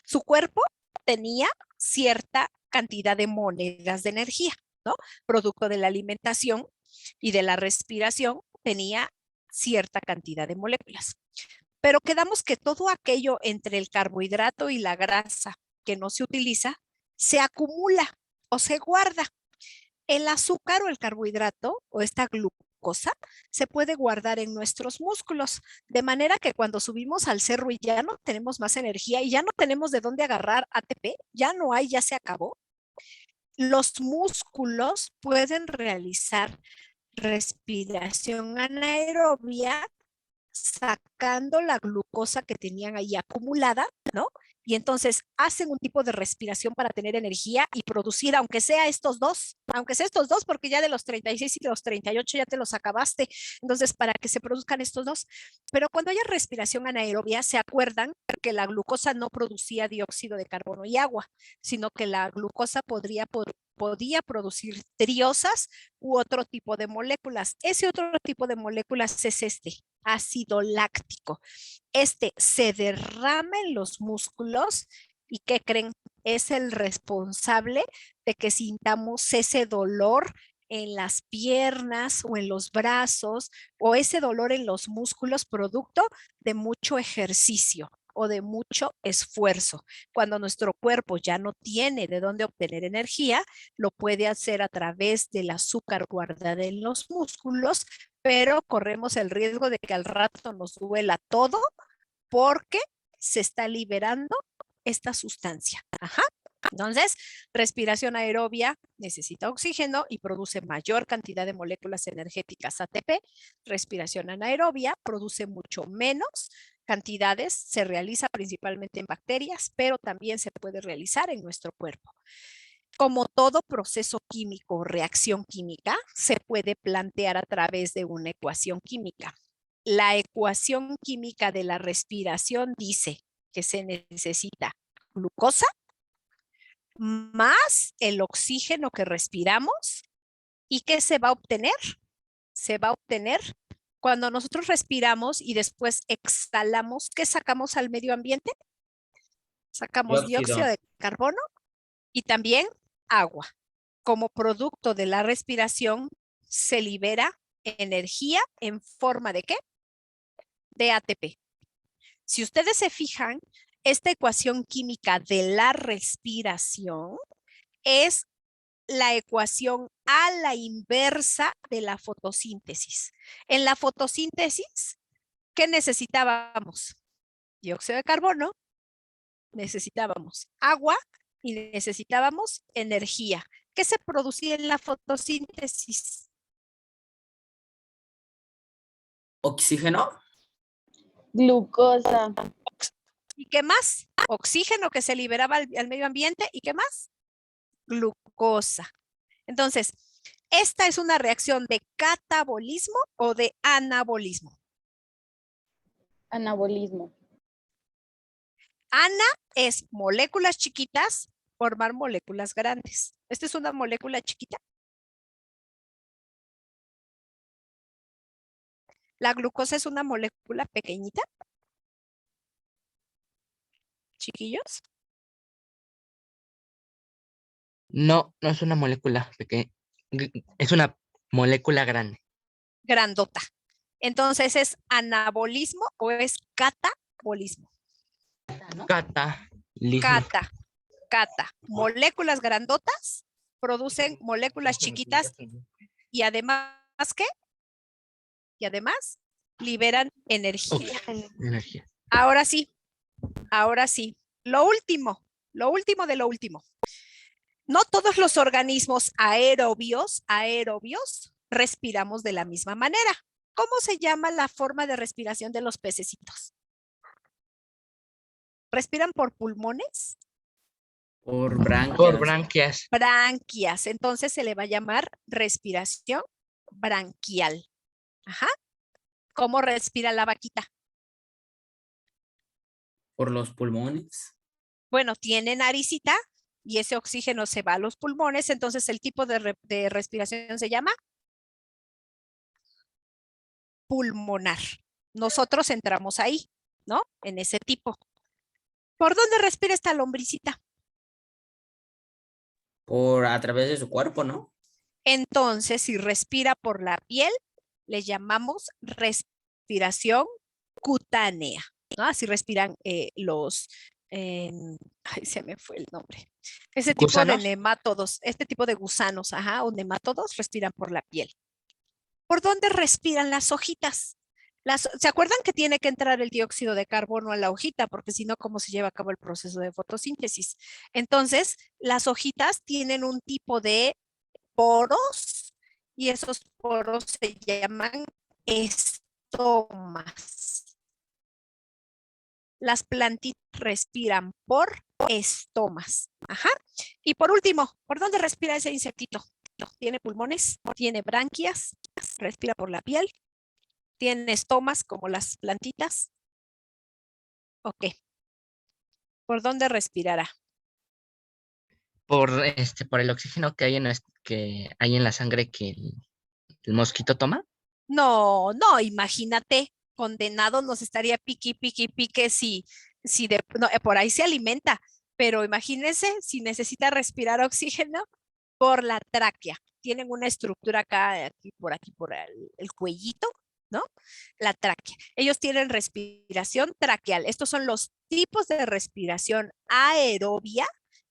Speaker 1: Su cuerpo tenía cierta cantidad de monedas de energía, ¿no? Producto de la alimentación y de la respiración, tenía cierta cantidad de moléculas. Pero quedamos que todo aquello entre el carbohidrato y la grasa que no se utiliza, se acumula o se guarda. El azúcar o el carbohidrato o esta glucosa se puede guardar en nuestros músculos, de manera que cuando subimos al cerro y ya no tenemos más energía y ya no tenemos de dónde agarrar ATP, ya no hay, ya se acabó, los músculos pueden realizar respiración anaerobia sacando la glucosa que tenían ahí acumulada, ¿no? Y entonces hacen un tipo de respiración para tener energía y producir, aunque sea estos dos, porque ya de los 36 y de los 38 ya te los acabaste. Entonces, para que se produzcan estos dos. Pero cuando haya respiración anaerobia, se acuerdan que la glucosa no producía dióxido de carbono y agua, sino que la glucosa podía producir triosas u otro tipo de moléculas. Ese otro tipo de moléculas es ácido láctico. Este se derrama en los músculos y ¿qué creen? Es el responsable de que sintamos ese dolor en las piernas o en los brazos o ese dolor en los músculos producto de mucho ejercicio o de mucho esfuerzo. Cuando nuestro cuerpo ya no tiene de dónde obtener energía, lo puede hacer a través del azúcar guardada en los músculos, pero corremos el riesgo de que al rato nos duela todo porque se está liberando esta sustancia. Ajá. Entonces, respiración aerobia necesita oxígeno y produce mayor cantidad de moléculas energéticas ATP. Respiración anaerobia produce mucho menos cantidades, se realiza principalmente en bacterias, pero también se puede realizar en nuestro cuerpo. Como todo proceso químico o reacción química, se puede plantear a través de una ecuación química. La ecuación química de la respiración dice que se necesita glucosa más el oxígeno que respiramos. ¿Y qué se va a obtener? Se va a obtener cuando nosotros respiramos y después exhalamos. ¿Qué sacamos al medio ambiente? Sacamos dióxido de carbono y también agua. Como producto de la respiración se libera energía en forma de ¿qué? De ATP. Si ustedes se fijan, esta ecuación química de la respiración es la ecuación a la inversa de la fotosíntesis. En la fotosíntesis, ¿qué necesitábamos? Dióxido de carbono, necesitábamos agua y necesitábamos energía. ¿Qué se producía en la fotosíntesis?
Speaker 3: Oxígeno.
Speaker 4: Glucosa.
Speaker 1: ¿Y qué más? Oxígeno que se liberaba al medio ambiente. ¿Y qué más? Glucosa. Entonces, ¿Esta es una reacción de catabolismo o de anabolismo?
Speaker 4: Anabolismo.
Speaker 1: Ana es moléculas chiquitas formar moléculas grandes. ¿Esta es una molécula chiquita? ¿La glucosa es una molécula pequeñita? ¿Chiquillos?
Speaker 2: No, no es una molécula pequeña. Es una molécula grande.
Speaker 1: Grandota. Entonces, ¿es anabolismo o es catabolismo?
Speaker 2: Catalismo.
Speaker 1: Cata. Moléculas grandotas producen moléculas chiquitas y además, ¿qué? Y además liberan energía.
Speaker 2: Energía.
Speaker 1: Ahora sí. Lo último de lo último. No todos los organismos aerobios respiramos de la misma manera. ¿Cómo se llama la forma de respiración de los pececitos? ¿Respiran por pulmones?
Speaker 3: Por branquias.
Speaker 2: Por branquias.
Speaker 1: Branquias. Entonces se le va a llamar respiración branquial. Ajá. ¿Cómo respira la vaquita?
Speaker 3: Por los pulmones.
Speaker 1: Bueno, tiene naricita y ese oxígeno se va a los pulmones, entonces el tipo de respiración se llama pulmonar. Nosotros entramos ahí, ¿no? En ese tipo. ¿Por dónde respira esta lombricita?
Speaker 3: A través de su cuerpo, ¿no?
Speaker 1: Entonces, si respira por la piel, le llamamos respiración cutánea, ¿no? Así respiran ay, se me fue el nombre. Ese tipo de
Speaker 2: ¿Gusanos?
Speaker 1: nemátodos, este tipo de gusanos, o nemátodos respiran por la piel. ¿Por dónde respiran las hojitas? ¿Se acuerdan que tiene que entrar el dióxido de carbono a la hojita? Porque si no, ¿cómo se lleva a cabo el proceso de fotosíntesis? Entonces, las hojitas tienen un tipo de poros y esos poros se llaman estomas. Las plantitas respiran por estomas. Ajá. Y por último, ¿por dónde respira ese insectito? ¿Tiene pulmones? ¿Tiene branquias? ¿Respira por la piel? ¿Tiene estomas como las plantitas? Ok. ¿Por dónde respirará?
Speaker 2: Por el oxígeno que hay en la sangre que el mosquito toma.
Speaker 1: No, imagínate, condenado nos estaría pique si por ahí se alimenta, pero imagínense si necesita respirar oxígeno por la tráquea. Tienen una estructura acá, aquí por el cuellito, ¿no? La tráquea. Ellos tienen respiración traqueal. Estos son los tipos de respiración aerobia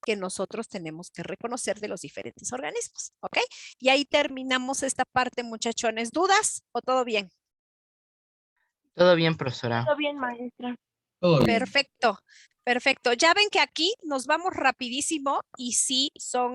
Speaker 1: que nosotros tenemos que reconocer de los diferentes organismos, ¿ok? Y ahí terminamos esta parte, muchachones. ¿Dudas o todo bien?
Speaker 2: Todo bien, profesora.
Speaker 4: Todo bien, maestra.
Speaker 3: Todo bien.
Speaker 1: Perfecto. Ya ven que aquí nos vamos rapidísimo y sí son